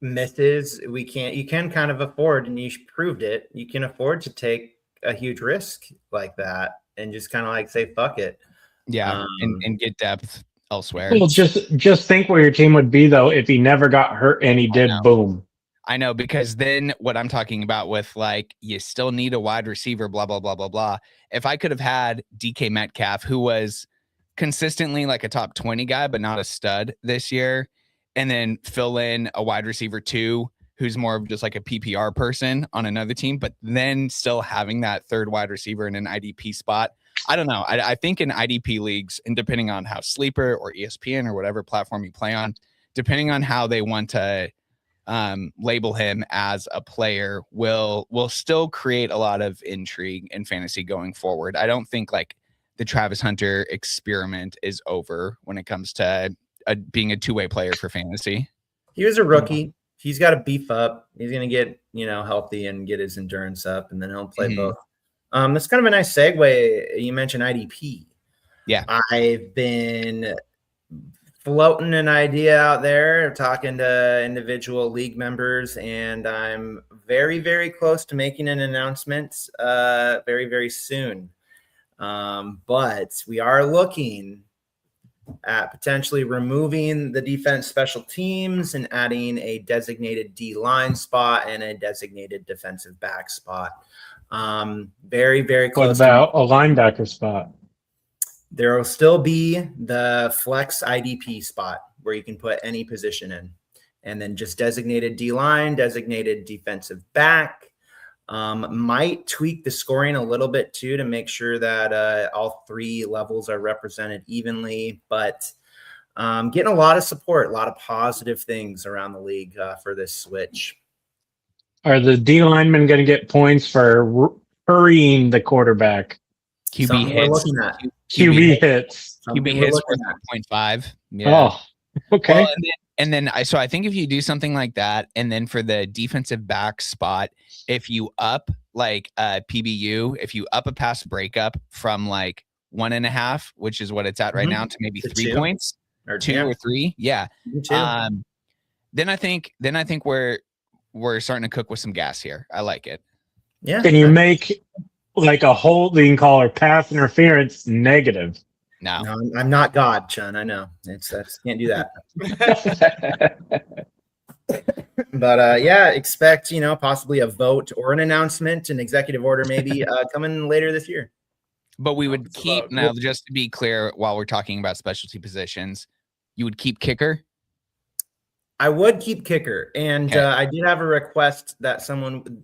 misses, you can kind of afford, and you proved it, you can afford to take a huge risk like that and just kind of like say, fuck it. Yeah, and get depth elsewhere. Well, just think where your team would be, though, if he never got hurt and he did boom. I know, because then what I'm talking about with like, you still need a wide receiver, blah, blah, blah, blah, blah. If I could have had DK Metcalf, who was consistently like a top 20 guy, but not a stud this year, and then fill in a wide receiver 2, who's more of just like a PPR person on another team, but then still having that third wide receiver in an IDP spot. I don't know. I think in IDP leagues, and depending on how Sleeper or ESPN or whatever platform you play on, depending on how they want to label him as a player, will still create a lot of intrigue in fantasy going forward. I don't think like the Travis Hunter experiment is over when it comes to being a two-way player for fantasy. He was a rookie. He's got to beef up. He's going to get, healthy and get his endurance up, and then he'll play both. That's kind of a nice segue. You mentioned IDP. Yeah. I've been floating an idea out there, talking to individual league members, and I'm very, very close to making an announcement very, very soon. But we are looking at potentially removing the defense special teams and adding a designated D-line spot and a designated defensive back spot. Very, very close. What about a linebacker spot? There will still be the flex IDP spot where you can put any position in, and then just designated D-line, designated defensive back. Might tweak the scoring a little bit too to make sure that all 3 levels are represented evenly, but getting a lot of support, a lot of positive things around the league for this switch. Are the D linemen going to get points for hurrying the quarterback? QB hits. QB hits. QB hits worth 0.5. Yeah. Oh, okay. Well, and then I think if you do something like that, and then for the defensive back spot, if you up like PBU, if you up a pass breakup from like 1.5, which is what it's at right now, to maybe 3 points or 2 or 3, yeah. Then I think we're starting to cook with some gas here. I like it. Yeah. Can you make like a holding call or pass interference negative? No, I'm not God, Chun. I know. I just can't do that. But yeah, expect possibly a vote or an announcement, an executive order, maybe coming later this year. But we would keep now, just to be clear, while we're talking about specialty positions, you would keep kicker. I would keep kicker, and I did have a request that someone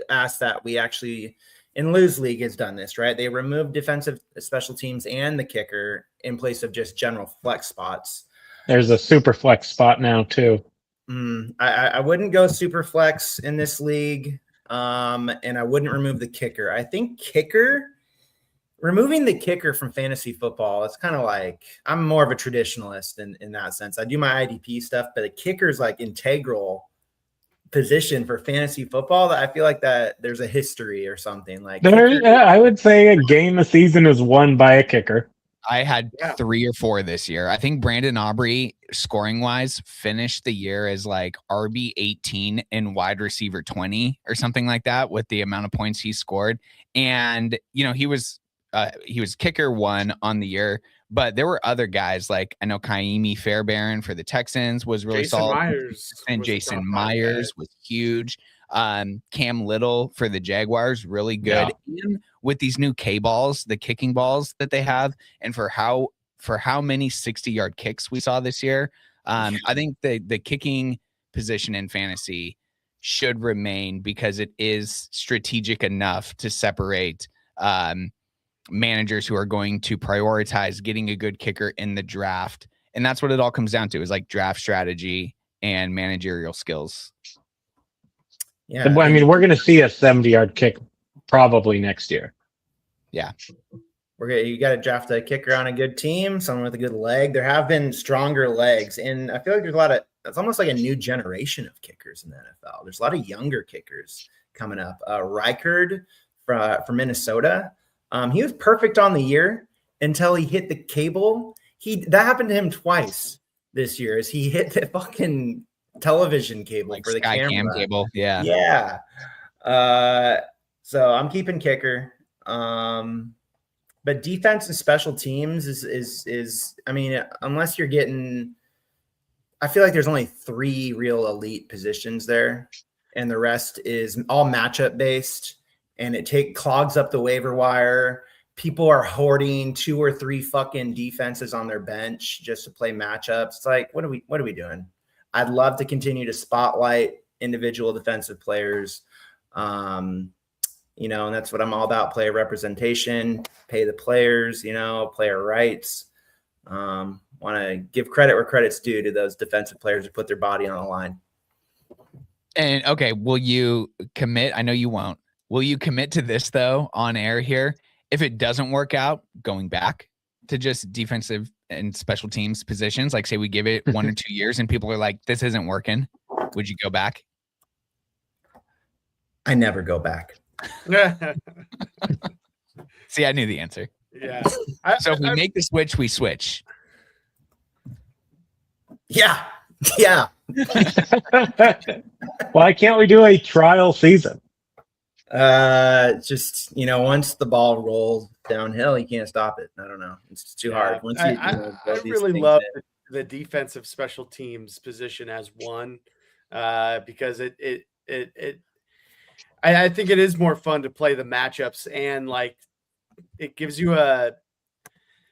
asked that we actually in Lose League has done this, right? They removed defensive special teams and the kicker in place of just general flex spots. There's a super flex spot now too. I wouldn't go super flex in this league, and I wouldn't remove the kicker. I think removing the kicker from fantasy football, it's kind of like I'm more of a traditionalist in that sense. I do my IDP stuff, but the kicker is like integral position for fantasy football. That I feel like that there's a history or something like. I would say a game a season is won by a kicker. I had 3 or 4 this year. I think Brandon Aubrey, scoring wise, finished the year as like RB 18 and wide receiver 20 or something like that with the amount of points he scored. And he was kicker 1 on the year, but there were other guys like I know Kaimi Fairbairn for the Texans was really solid. Jason Myers was huge. Cam Little for the Jaguars, really good. Yeah. And with these new K balls, the kicking balls that they have, and for how many 60-yard kicks we saw this year, I think the kicking position in fantasy should remain because it is strategic enough to separate managers who are going to prioritize getting a good kicker in the draft. And that's what it all comes down to, is like draft strategy and managerial skills. Yeah. I mean, we're going to see a 70-yard kick probably next year. Yeah. You got to draft a kicker on a good team, someone with a good leg. There have been stronger legs, and I feel like there's it's almost like a new generation of kickers in the NFL. There's a lot of younger kickers coming up. Reichard from Minnesota. He was perfect on the year until he hit the cable. That happened to him twice this year as he hit the fucking television cable, like for the Sky camera. Cam cable. Yeah. Yeah. So I'm keeping kicker. But defense and special teams is I mean, unless you're getting, I feel like there's only 3 real elite positions there, and the rest is all matchup based, and it clogs up the waiver wire. People are hoarding 2 or 3 fucking defenses on their bench just to play matchups. It's like, what are we doing? I'd love to continue to spotlight individual defensive players. And that's what I'm all about. Player representation, pay the players, player rights. Want to give credit where credit's due to those defensive players who put their body on the line. And okay, will you commit? I know you won't. Will you commit to this though on air here? If it doesn't work out, going back to just defensive and special teams positions, like say we give it 1 or 2 years and people are like, this isn't working, would you go back? I never go back. See, I knew the answer. Yeah. So if we make the switch, we switch. Yeah. Yeah. Why can't we do a trial season? Just once the ball rolls downhill, you can't stop it. I don't know. It's too hard. Once I really love the defensive special teams position as one, because I think it is more fun to play the matchups, and like it gives you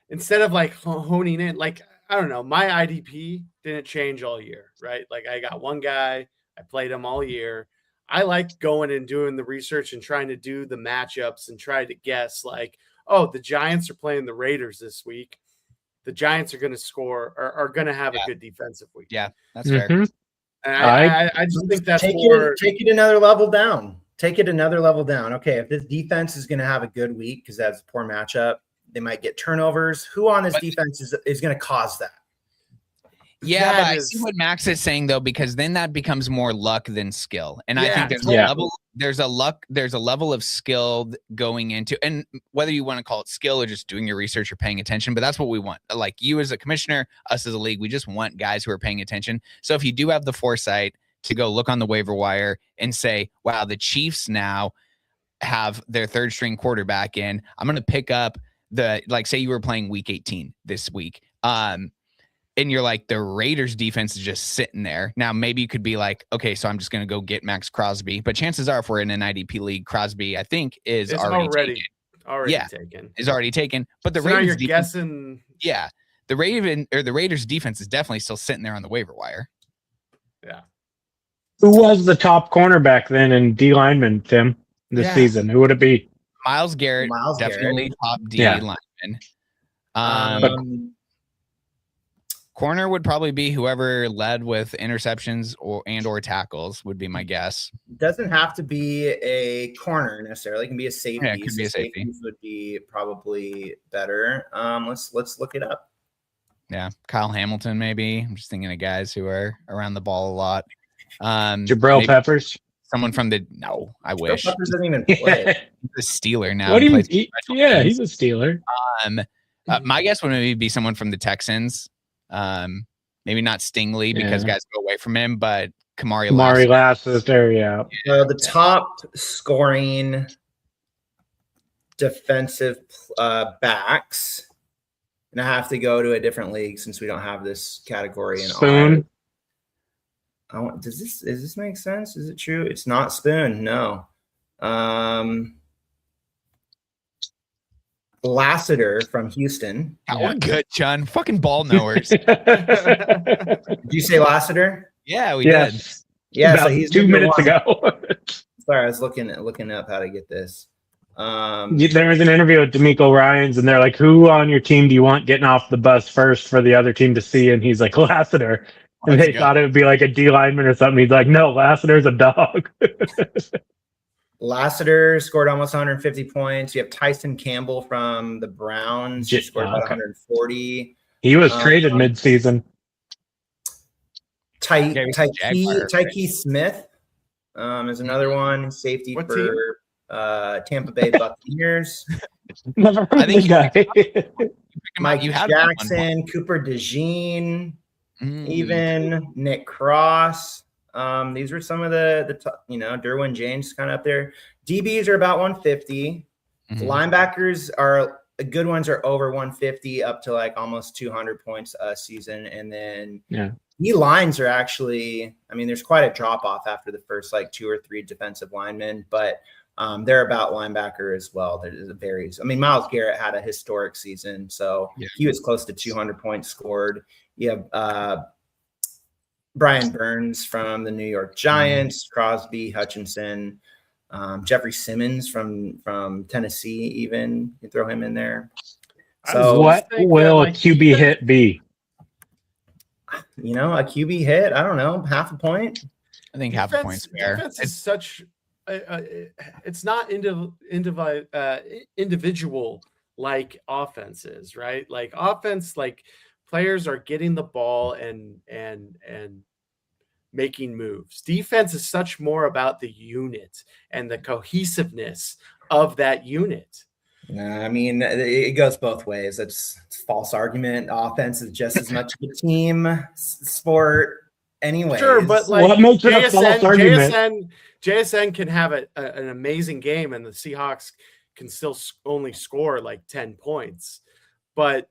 instead of like honing in, like, I don't know, my IDP didn't change all year, right? Like I got one guy, I played him all year. I like going and doing the research and trying to do the matchups and try to guess like, oh, the Giants are playing the Raiders this week. The Giants are going to score, are going to have a good defensive week. Yeah, that's fair. And I just think that's take it another level down. Take it another level down. Okay, if this defense is going to have a good week because that's a poor matchup, they might get turnovers. Who on this defense is going to cause that? Yeah, but I see what Max is saying though, because then that becomes more luck than skill. And I think there's a level of skill going into, and whether you want to call it skill or just doing your research or paying attention, but that's what we want. Like you as a commissioner, us as a league, we just want guys who are paying attention. So if you do have the foresight to go look on the waiver wire and say, wow, the Chiefs now have their third string quarterback in. I'm going to pick up say you were playing week 18 this week. And you're like, the Raiders defense is just sitting there. Now, maybe you could be like, okay, so I'm just going to go get Max Crosby. But chances are, if we're in an IDP league, Crosby, I think, is already taken. Is already taken. But the Ravens you're guessing. Yeah. The Raiders defense is definitely still sitting there on the waiver wire. Yeah. Who was the top cornerback then in D lineman, Tim, this season? Who would it be? Myles Garrett, definitely top D lineman. Corner would probably be whoever led with interceptions or tackles would be my guess. Doesn't have to be a corner necessarily. It can be a safety. Yeah, it could be a safety. Safeties would be probably better. Let's look it up. Yeah, Kyle Hamilton maybe. I'm just thinking of guys who are around the ball a lot. Jabril Peppers. Someone from I wish. Peppers doesn't even play. He's a Steeler now. What do you mean? He's a Steeler. My guess would maybe be someone from the Texans. Maybe not Stingley because guys go away from him, but Kamari Lassiter, yeah. The top scoring defensive backs, and I have to go to a different league since we don't have this category in Spoon. Does this make sense? Is it true? It's not Spoon. No. Lassiter from Houston. Good, John. Fucking ball knowers. Did you say Lassiter? Yeah, we did. Yeah, about so he's 2 minutes ago. Sorry, I was looking up how to get this. There was an interview with D'Amico Ryans, and they're like, "Who on your team do you want getting off the bus first for the other team to see?" And he's like, "Lassiter." And they thought it would be like a D lineman or something. He's like, "No, Lassiter's a dog." Lassiter scored almost 150 points. You have Tyson Campbell from the Browns. He scored about 140. He was traded midseason. Tyke Smith is another one. Safety for Tampa Bay Buccaneers. Never heard of the guy. Mike Jackson, Cooper DeJean, even Nick Cross. These were some of the Derwin James kind of up there. DBs are about 150. Linebackers are good ones are over 150 up to like almost 200 points a season. And then D lines are actually, there's quite a drop off after the first like 2 or 3 defensive linemen, but they're about linebacker as well. It varies. Myles Garrett had a historic season, so he was close to 200 points scored. You have Brian Burns from the New York Giants, Crosby, Hutchinson, Jeffrey Simmons from Tennessee, even you throw him in there. So what will a QB hit be? A QB hit, I don't know, half a point. I think half a point's fair. Defense is such it's not individual like offenses, right? Like offense, like players are getting the ball and making moves. Defense is such more about the unit and the cohesiveness of that unit. It goes both ways. It's a false argument. Offense is just as much a team sport anyway. Sure, but like what makes it a false argument? JSN can have an amazing game and the Seahawks can still only score like 10 points. But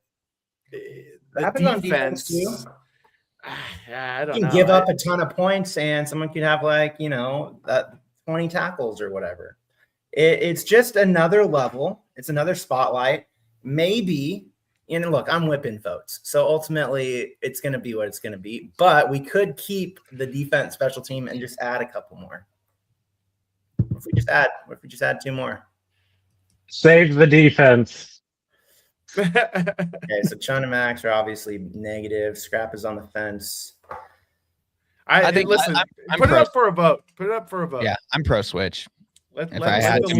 the defense too. I don't know. You can give up a ton of points and someone could have 20 tackles or whatever. It's just another level. It's another spotlight. Maybe, look, I'm whipping votes. So ultimately it's going to be what it's going to be, but we could keep the defense special team and just add a couple more. If we just add 2 more. Save the defense. Okay, so Chun and Max are obviously negative. Scrap is on the fence. I think. Listen, put it up for a vote. Put it up for a vote. Yeah, I'm pro switch. If I had to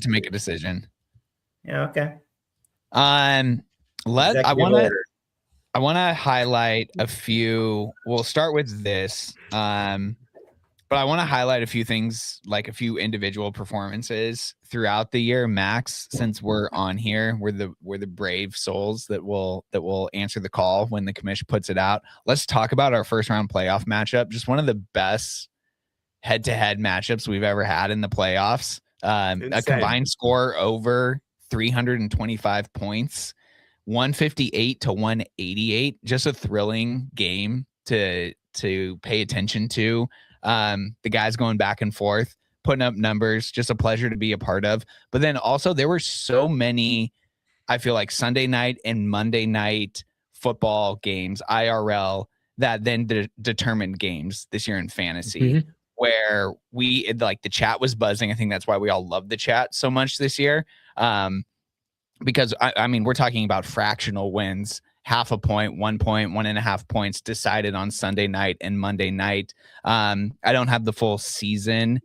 make a decision. Yeah. Okay. I want to highlight a few. We'll start with this. But I want to highlight a few things, like a few individual performances throughout the year. Max, since we're on here, we're the brave souls that will answer the call when the commission puts it out. Let's talk about our first round playoff matchup. Just one of the best head-to-head matchups we've ever had in the playoffs. A combined score over 325 points, 158 to 188. Just a thrilling game to pay attention to. The guys going back and forth, putting up numbers, just a pleasure to be a part of. But then also there were so many, I feel like, Sunday night and Monday night football games, IRL, that then determined games this year in fantasy, where we like the chat was buzzing. I think that's why we all love the chat so much this year. Because I mean, we're talking about fractional wins, half a point, 1 point, 1.5 points decided on Sunday night and Monday night. I don't have the full season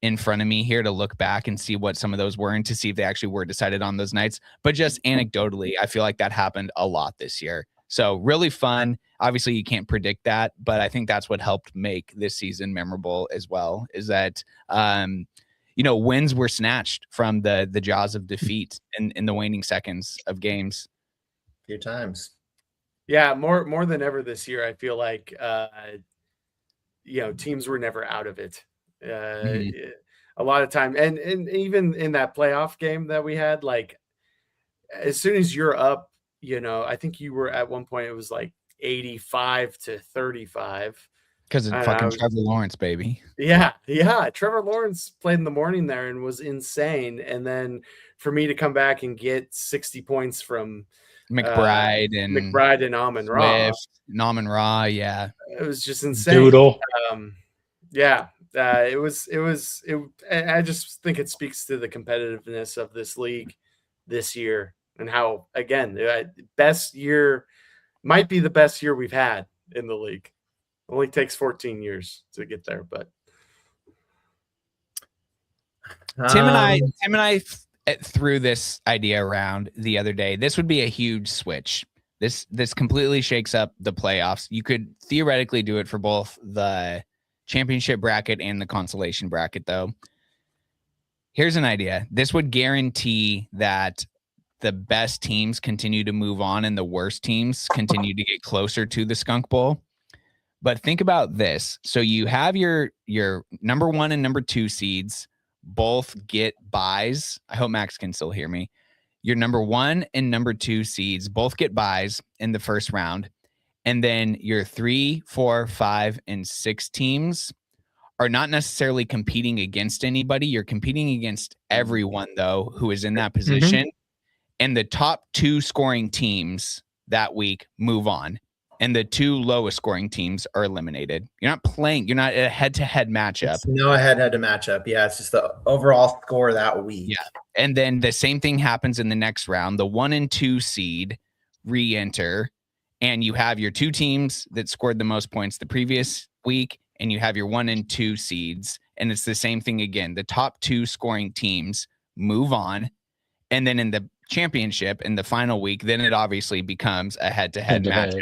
in front of me here to look back and see what some of those were and to see if they actually were decided on those nights. But just anecdotally, I feel like that happened a lot this year. So really fun. Obviously, you can't predict that, but I think that's what helped make this season memorable as well, is that wins were snatched from the jaws of defeat in the waning seconds of games. A few times. Yeah, more than ever this year, I feel like teams were never out of it. A lot of time, and even in that playoff game that we had, like as soon as you're up, I think you were at one point, it was like 85 to 35 because of fucking Trevor Lawrence, baby. Yeah. Trevor Lawrence played in the morning there and was insane. And then for me to come back and get 60 points from McBride and Amon-Ra. Yeah, it was just insane. Doodle. I just think it speaks to the competitiveness of this league this year and how, again, best year might be the best year we've had in the league. Only takes 14 years to get there, but Tim and I threw this idea around the other day. This would be a huge switch. This completely shakes up the playoffs. You could theoretically do it for both the championship bracket and the consolation bracket, though. Here's an idea. This would guarantee that the best teams continue to move on and the worst teams continue to get closer to the Skunk Bowl. But think about this. So you have your number 1 and number 2 seeds both get buys. I hope Max can still hear me. Your number 1 and number 2 seeds both get buys in the first round. And then your 3, 4, 5, and 6 teams are not necessarily competing against anybody. You're competing against everyone, though, who is in that position. And the top 2 scoring teams that week move on. And the 2 lowest scoring teams are eliminated. You're not a head-to-head matchup. It's no head-to-head matchup. Yeah, it's just the overall score that week. Yeah. And then the same thing happens in the next round. The 1 and 2 seed re-enter, and you have your 2 teams that scored the most points the previous week, and you have your 1 and 2 seeds. And it's the same thing again. The top 2 scoring teams move on. And then in the championship, in the final week, then it obviously becomes a head-to-head matchup.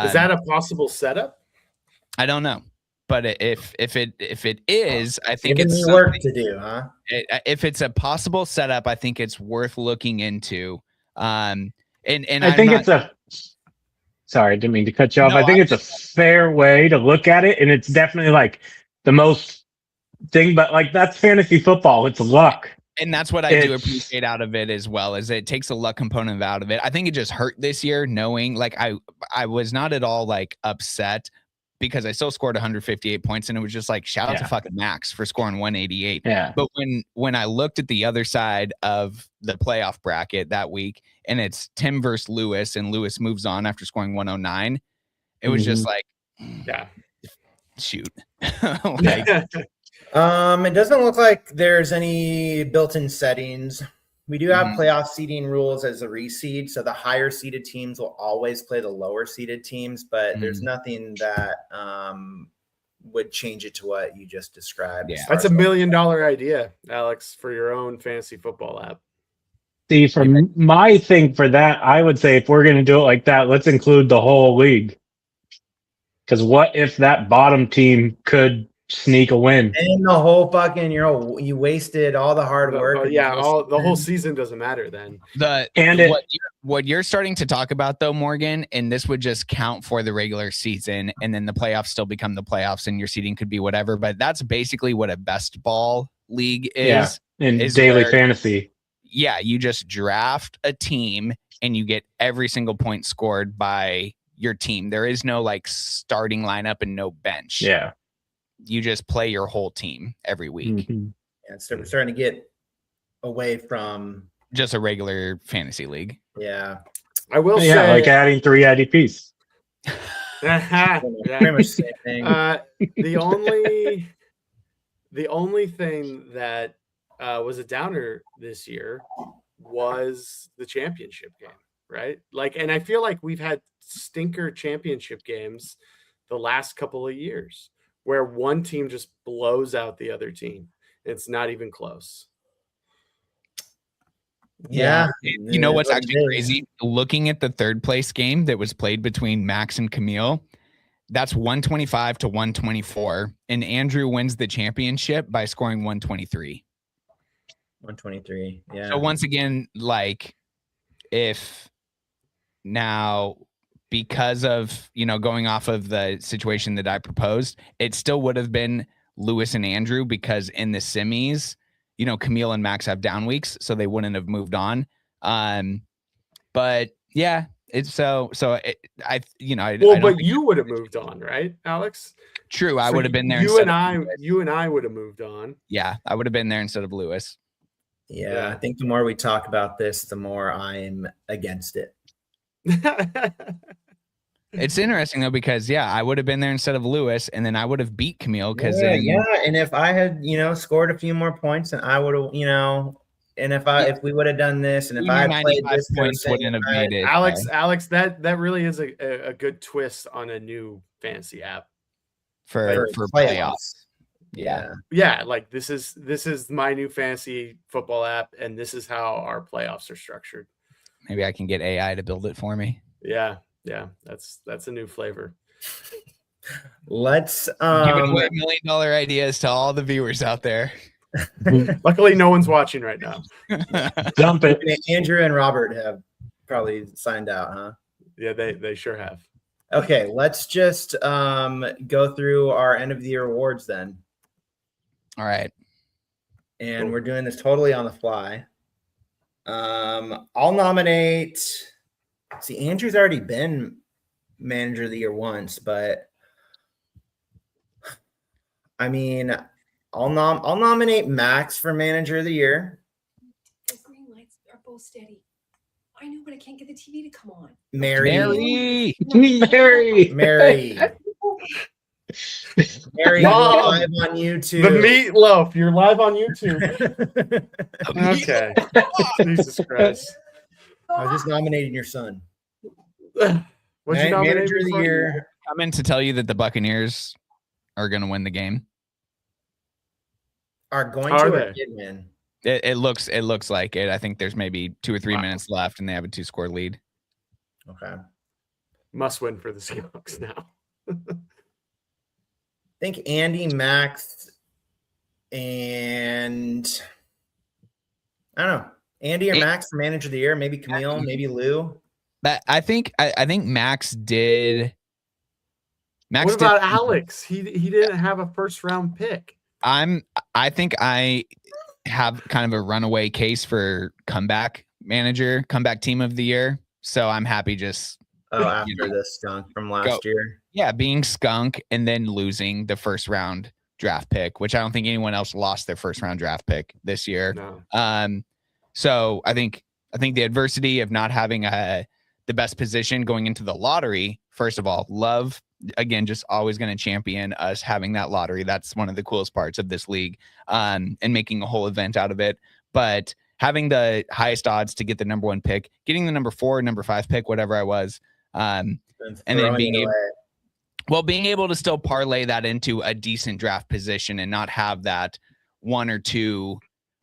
Is that a possible setup? I don't know, but if it is, I think it's work to do, huh? If it's a possible setup, I think it's worth looking into. And I think it's a. Sorry, I didn't mean to cut you off. I think it's a fair way to look at it, and it's definitely like the most thing. But like that's fantasy football; it's luck. And that's what I do appreciate out of it as well, is it takes a luck component out of it. I think it just hurt this year knowing, like, I was not at all like upset because I still scored 158 points, and it was just like, shout out to fucking Max for scoring 188. Yeah. But when I looked at the other side of the playoff bracket that week, and it's Timm versus Lewis, and Lewis moves on after scoring 109, it was just like, shoot. It doesn't look like there's any built-in settings. We do have playoff seeding rules as a reseed, so the higher seeded teams will always play the lower seeded teams, but there's nothing that would change it to what you just described. Yeah. That's $1 million idea, Alex, for your own fantasy football app. See, for my thing for that, I would say if we're going to do it like that, let's include the whole league. Because what if that bottom team could sneak a win. And the whole fucking you wasted all the hard work. The whole season doesn't matter then. What you're starting to talk about though, Morgan, and this would just count for the regular season, and then the playoffs still become the playoffs, and your seeding could be whatever. But that's basically what a best ball league is. Yeah, in daily fantasy. Yeah, you just draft a team and you get every single point scored by your team. There is no like starting lineup and no bench. Yeah. You just play your whole team every week. Mm-hmm. Yeah, so we're starting to get away from just a regular fantasy league. Yeah. I will say like adding 3 IDPs. Pretty much same thing. The only thing that was a downer this year was the championship game, right? Like, and I feel like we've had stinker championship games the last couple of years where one team just blows out the other team. It's not even close. Yeah. You know what's actually crazy? Looking at the third place game that was played between Max and Camille, that's 125 to 124. And Andrew wins the championship by scoring 123. 123. Yeah. So once again, like if now because of, going off of the situation that I proposed, it still would have been Lewis and Andrew because in the semis, Camille and Max have down weeks, so they wouldn't have moved on. But yeah, it's but you would have moved on, right, Alex? True. I would have been there. You and I would have moved on. Yeah. I would have been there instead of Lewis. Yeah. I think the more we talk about this, the more I'm against it. It's interesting though, because I would have been there instead of Lewis, and then I would have beat Camille because and if I had scored a few more points, and I would have and if we would have done this, and if I had played this points wouldn't have made it. Alex, that really is a good twist on a new fantasy app for playoffs. Yeah, like this is my new fantasy football app, and this is how our playoffs are structured. Maybe I can get AI to build it for me. Yeah, that's a new flavor. Let's giving away $1 million ideas to all the viewers out there. Luckily, no one's watching right now. Dump it. Andrew and Robert have probably signed out, huh? Yeah, they sure have. Okay, let's just go through our end of the year awards then. All right. And we're doing this totally on the fly. I'll nominate. See, Andrew's already been manager of the year once, but I mean, I'll nominate Max for manager of the year. The green lights are both steady. I know, but I can't get the TV to come on. Mary. Mom, live on YouTube. The meatloaf. You're live on YouTube. Okay. Jesus Christ. I was just nominating your son. What's your manager of the year? I'm in to tell you that the Buccaneers are going to win the game. Are did win? It looks like it. I think there's maybe 2 or 3 minutes left, and they have a 2-score lead. Okay. Must win for the Seahawks now. I think Andy, Max, and I don't know. Andy or Max for manager of the year, maybe Camille, maybe Lou. But I think Max did. What about Alex? He didn't have a first round pick. I think I have kind of a runaway case for comeback team of the year. So I'm happy just after the skunk from last year. Yeah, being skunk and then losing the first round draft pick, which I don't think anyone else lost their first round draft pick this year. No. So I think the adversity of not having the best position going into the lottery, first of all, love, again, just always going to champion us having that lottery. That's one of the coolest parts of this league, and making a whole event out of it. But having the highest odds to get the number 1 pick, getting the number 4, number 5 pick, whatever I was, and then being able to still parlay that into a decent draft position and not have that 1 or 2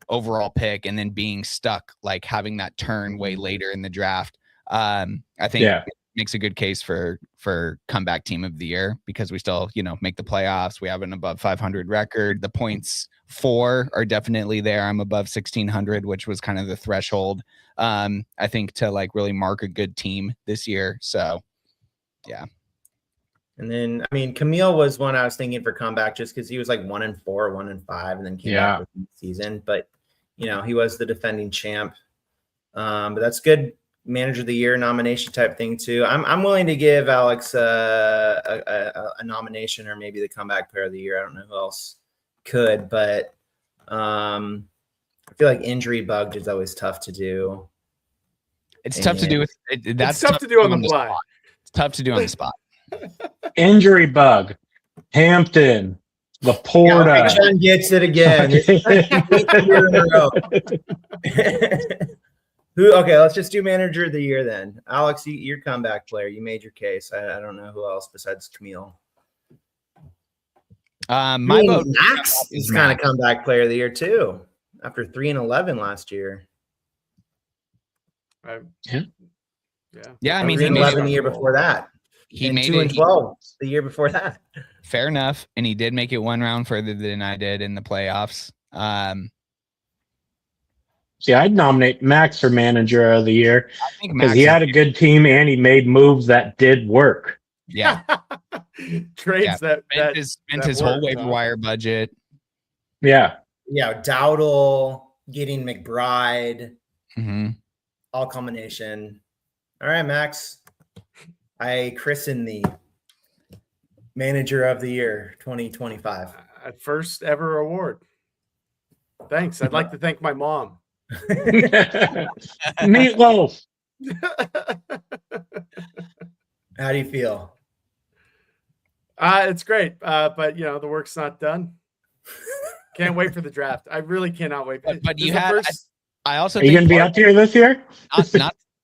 overall pick and then being stuck, like having that turn way later in the draft. I think makes a good case for comeback team of the year because we still, make the playoffs. We have an above 500 record. The points for are definitely there. I'm above 1600, which was kind of the threshold. I think to like really mark a good team this year. So, yeah. And then, I mean, Camille was one I was thinking for comeback just because he was like 1-4, 1-5, and then came back with the season. But he was the defending champ. But that's good manager of the year nomination type thing too. I'm willing to give Alex a nomination or maybe the comeback player of the year. I don't know who else could, but I feel like injury bugged is always tough to do. It's tough to do with that's tough to do on the fly. It's tough to do on the spot. Injury bug, Hampton, Laporta. Yeah, John gets it again. Okay, let's just do manager of the year then. Alex, your comeback player. You made your case. I don't know who else besides Camille. My vote, Max is kind of comeback player of the year too. After 3-11 last year. Yeah. I mean, 3-11 the year before that. He made 2-12 the year before that. Fair enough, and he did make it one round further than I did in the playoffs. See, I'd nominate Max for manager of the year because he had a good team and he made moves that did work. Yeah, trades that spent his whole waiver wire budget. Yeah, Dowdle getting McBride, all culmination. All right, Max. I christen the manager of the year 2025. First ever award. Thanks. I'd like to thank my mom. Meatloaf. How do you feel? It's great. But the work's not done. Can't wait for the draft. I really cannot wait. But you had I also Are you gonna be up here this year?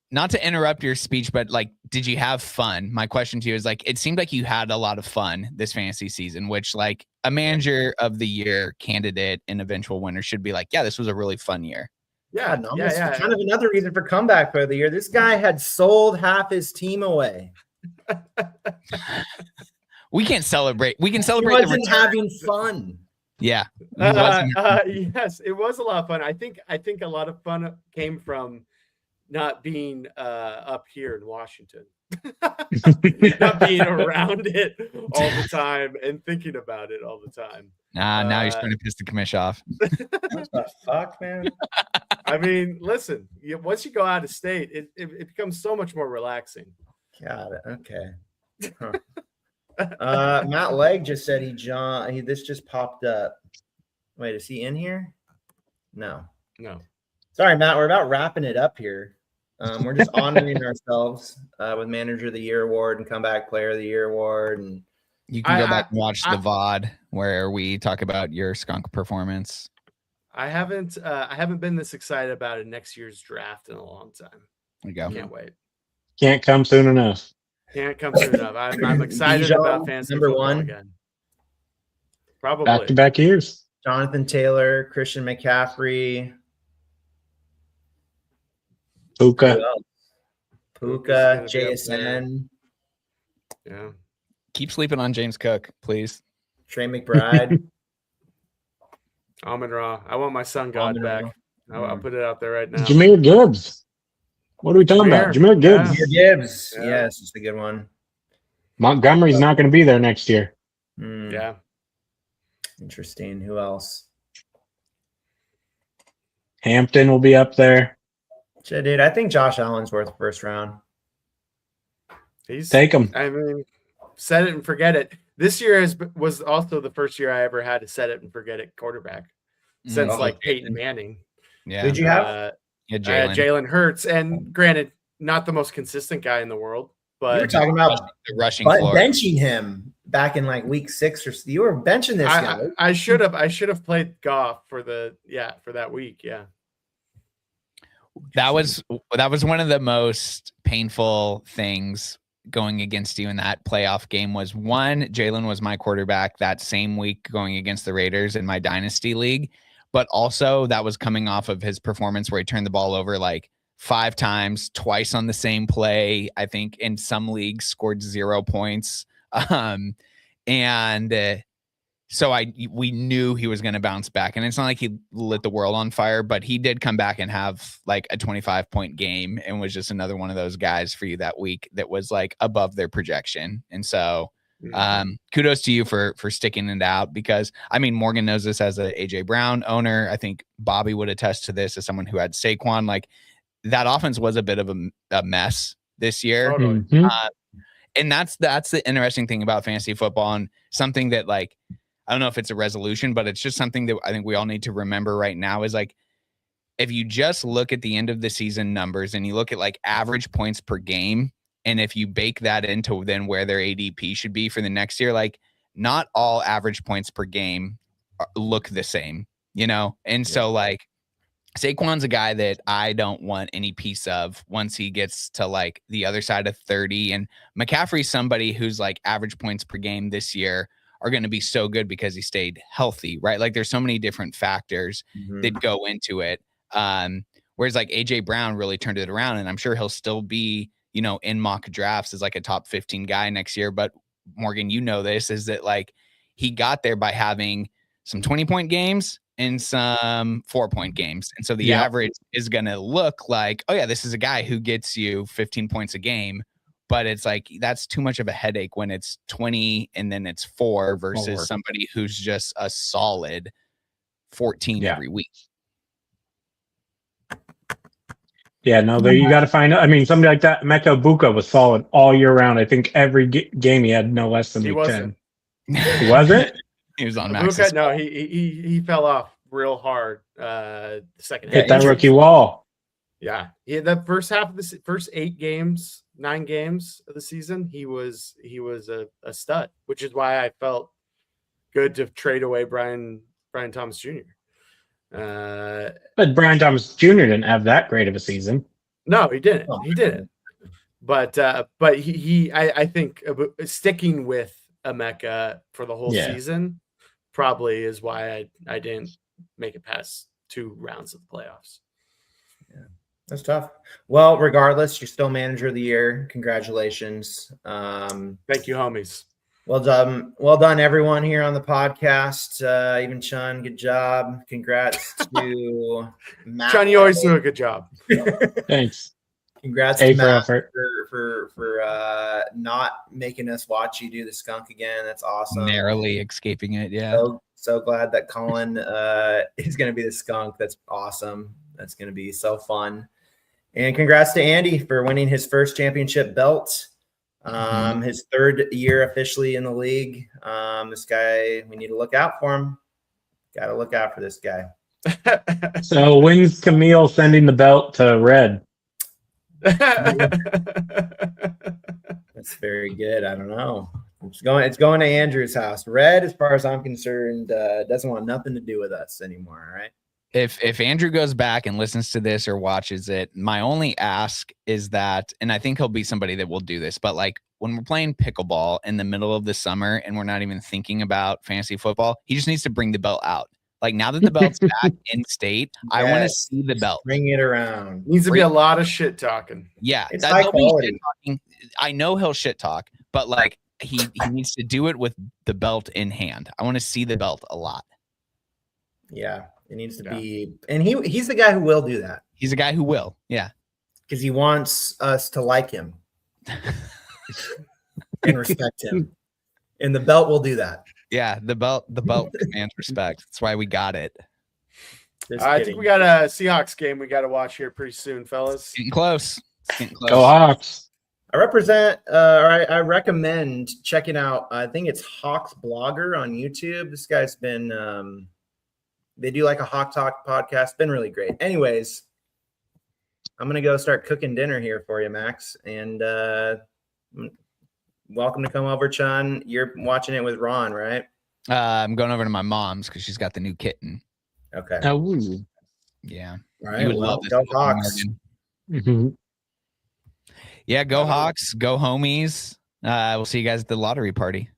Not to interrupt your speech, but like, did you have fun? My question to you is like, it seemed like you had a lot of fun this fantasy season, which like a manager of the year candidate and eventual winner should be like, yeah, this was a really fun year. Yeah. Kind of another reason for comeback player of the year. This guy had sold half his team away. We can't celebrate. We can He celebrate. wasn't having fun. Yeah. Yes, it was a lot of fun. I think a lot of fun came from not being up here in Washington, not being around it all the time and thinking about it all the time. Now you're starting to piss the commish off. What the fuck, man? I mean, listen, once you go out of state, it becomes so much more relaxing. Got it. Okay. Huh. Matt Legg just said this just popped up. Wait, is he in here? No. Sorry, Matt. We're about wrapping it up here. We're just honoring ourselves with Manager of the Year award and Comeback Player of the Year award. And you can go back and watch the VOD where we talk about your skunk performance. I haven't been this excited about next year's draft in a long time. There you go. Can't wait. Can't come soon enough. Can't come soon enough. I'm excited about fantasy number football one again. Probably back-to-back years. Jonathan Taylor, Christian McCaffrey, Puka, JSN. Yeah. Keep sleeping on James Cook, please. Trey McBride. Amon-Ra. I want my sun god back. I'll put it out there right now. Jameer Gibbs. What are we talking about? Jameer Gibbs. Jameer Gibbs. Yeah. Yes, it's a good one. Montgomery's not going to be there next year. Yeah. Interesting. Who else? Hampton will be up there. Dude, I think Josh Allen's worth first round. Take him. I mean, set it and forget it. This year was also the first year I ever had to set it and forget it quarterback since Peyton Manning. Yeah. Did you have? Jalen Hurts, and granted, not the most consistent guy in the world, but you were talking about the rushing floor. Benching him back in like week 6 or so. You were benching this guy. I should have played Goff for that week. Yeah. That was one of the most painful things going against you in that playoff game. Was one, Jalen was my quarterback that same week going against the Raiders in my dynasty league, but also that was coming off of his performance where he turned the ball over like 5 times, twice on the same play. I think in some leagues scored 0 points. So we knew he was going to bounce back, and it's not like he lit the world on fire, but he did come back and have like a 25-point game and was just another one of those guys for you that week that was like above their projection. And so kudos to you for sticking it out, because I mean, Morgan knows this as a AJ Brown owner. I think Bobby would attest to this as someone who had Saquon. Like, that offense was a bit of a mess this year. Totally. And that's the interesting thing about fantasy football, and something that, like, I don't know if it's a resolution, but it's just something that I think we all need to remember right now is, like, if you just look at the end of the season numbers and you look at like average points per game, and if you bake that into then where their ADP should be for the next year, like, not all average points per game look the same, you know? And so, like, Saquon's a guy that I don't want any piece of once he gets to like the other side of 30. And McCaffrey's somebody who's like average points per game this year are going to be so good because he stayed healthy, right? Like, there's so many different factors that go into it. Whereas like AJ Brown really turned it around, and I'm sure he'll still be, you know, in mock drafts as like a top 15 guy next year. But Morgan, you know, this is that like he got there by having some 20-point games and some 4-point games. And so the average is going to look like, oh yeah, this is a guy who gets you 15 points a game. But it's like, that's too much of a headache when it's 20 and then it's 4 versus somebody who's just a solid 14 every week. Yeah, no, you got to find out. I mean, somebody like that, Mecca Buka was solid all year round. I think every game he had no less than 10. He wasn't? He was on max. No, he fell off real hard. Second hit that rookie wall. Yeah, the first half of the first 9 games of the season, he was a stud, which is why I felt good to trade away Brian Thomas Jr. But Brian Thomas Jr. didn't have that great of a season. No, he didn't. He didn't. But I think sticking with Emeka for the whole season probably is why I didn't make it past 2 rounds of the playoffs. Yeah, that's tough. Well, regardless, you're still manager of the year. Congratulations. Thank you, homies. Well done, everyone here on the podcast. Even Chun, good job. Congrats to Matt. Chun, you always do a good job. Thanks. Congrats to Matt for not making us watch you do the skunk again. That's awesome. Narrowly escaping it, yeah. So glad that Colin is going to be the skunk. That's awesome. That's going to be so fun. And congrats to Andy for winning his first championship belt. His 3rd year officially in the league. This guy, we need to look out for him. Got to look out for this guy. So when's Camille sending the belt to Red? That's very good. I don't know. It's going to Andrew's house. Red, as far as I'm concerned, doesn't want nothing to do with us anymore. All right. If Andrew goes back and listens to this or watches it, my only ask is that, and I think he'll be somebody that will do this, but like when we're playing pickleball in the middle of the summer and we're not even thinking about fantasy football, he just needs to bring the belt out. Like, now that the belt's back in state, I want to see the belt. Bring it around. Needs to be a lot of shit talking. Yeah, it's high quality. I know he'll shit talk, but like he needs to do it with the belt in hand. I want to see the belt a lot. Yeah, it needs to be, and he's the guy who will do that. He's a guy who will, yeah, because he wants us to like him and respect him, and the belt will do that. Yeah, the belt commands respect. That's why we got it. I think we got a Seahawks game we got to watch here pretty soon, fellas. Getting close. Go Hawks. I recommend checking out, I think it's Hawks Blogger on YouTube. This guy's been, they do like a Hawk Talk podcast. Been really great. Anyways, I'm going to go start cooking dinner here for you, Max. And welcome to come over, Chun. You're watching it with Ron, right? I'm going over to my mom's because she's got the new kitten. Okay. Oh, yeah. All right. Well, go Hawks. Mm-hmm. Yeah, go Hawks. Go homies. We'll see you guys at the lottery party.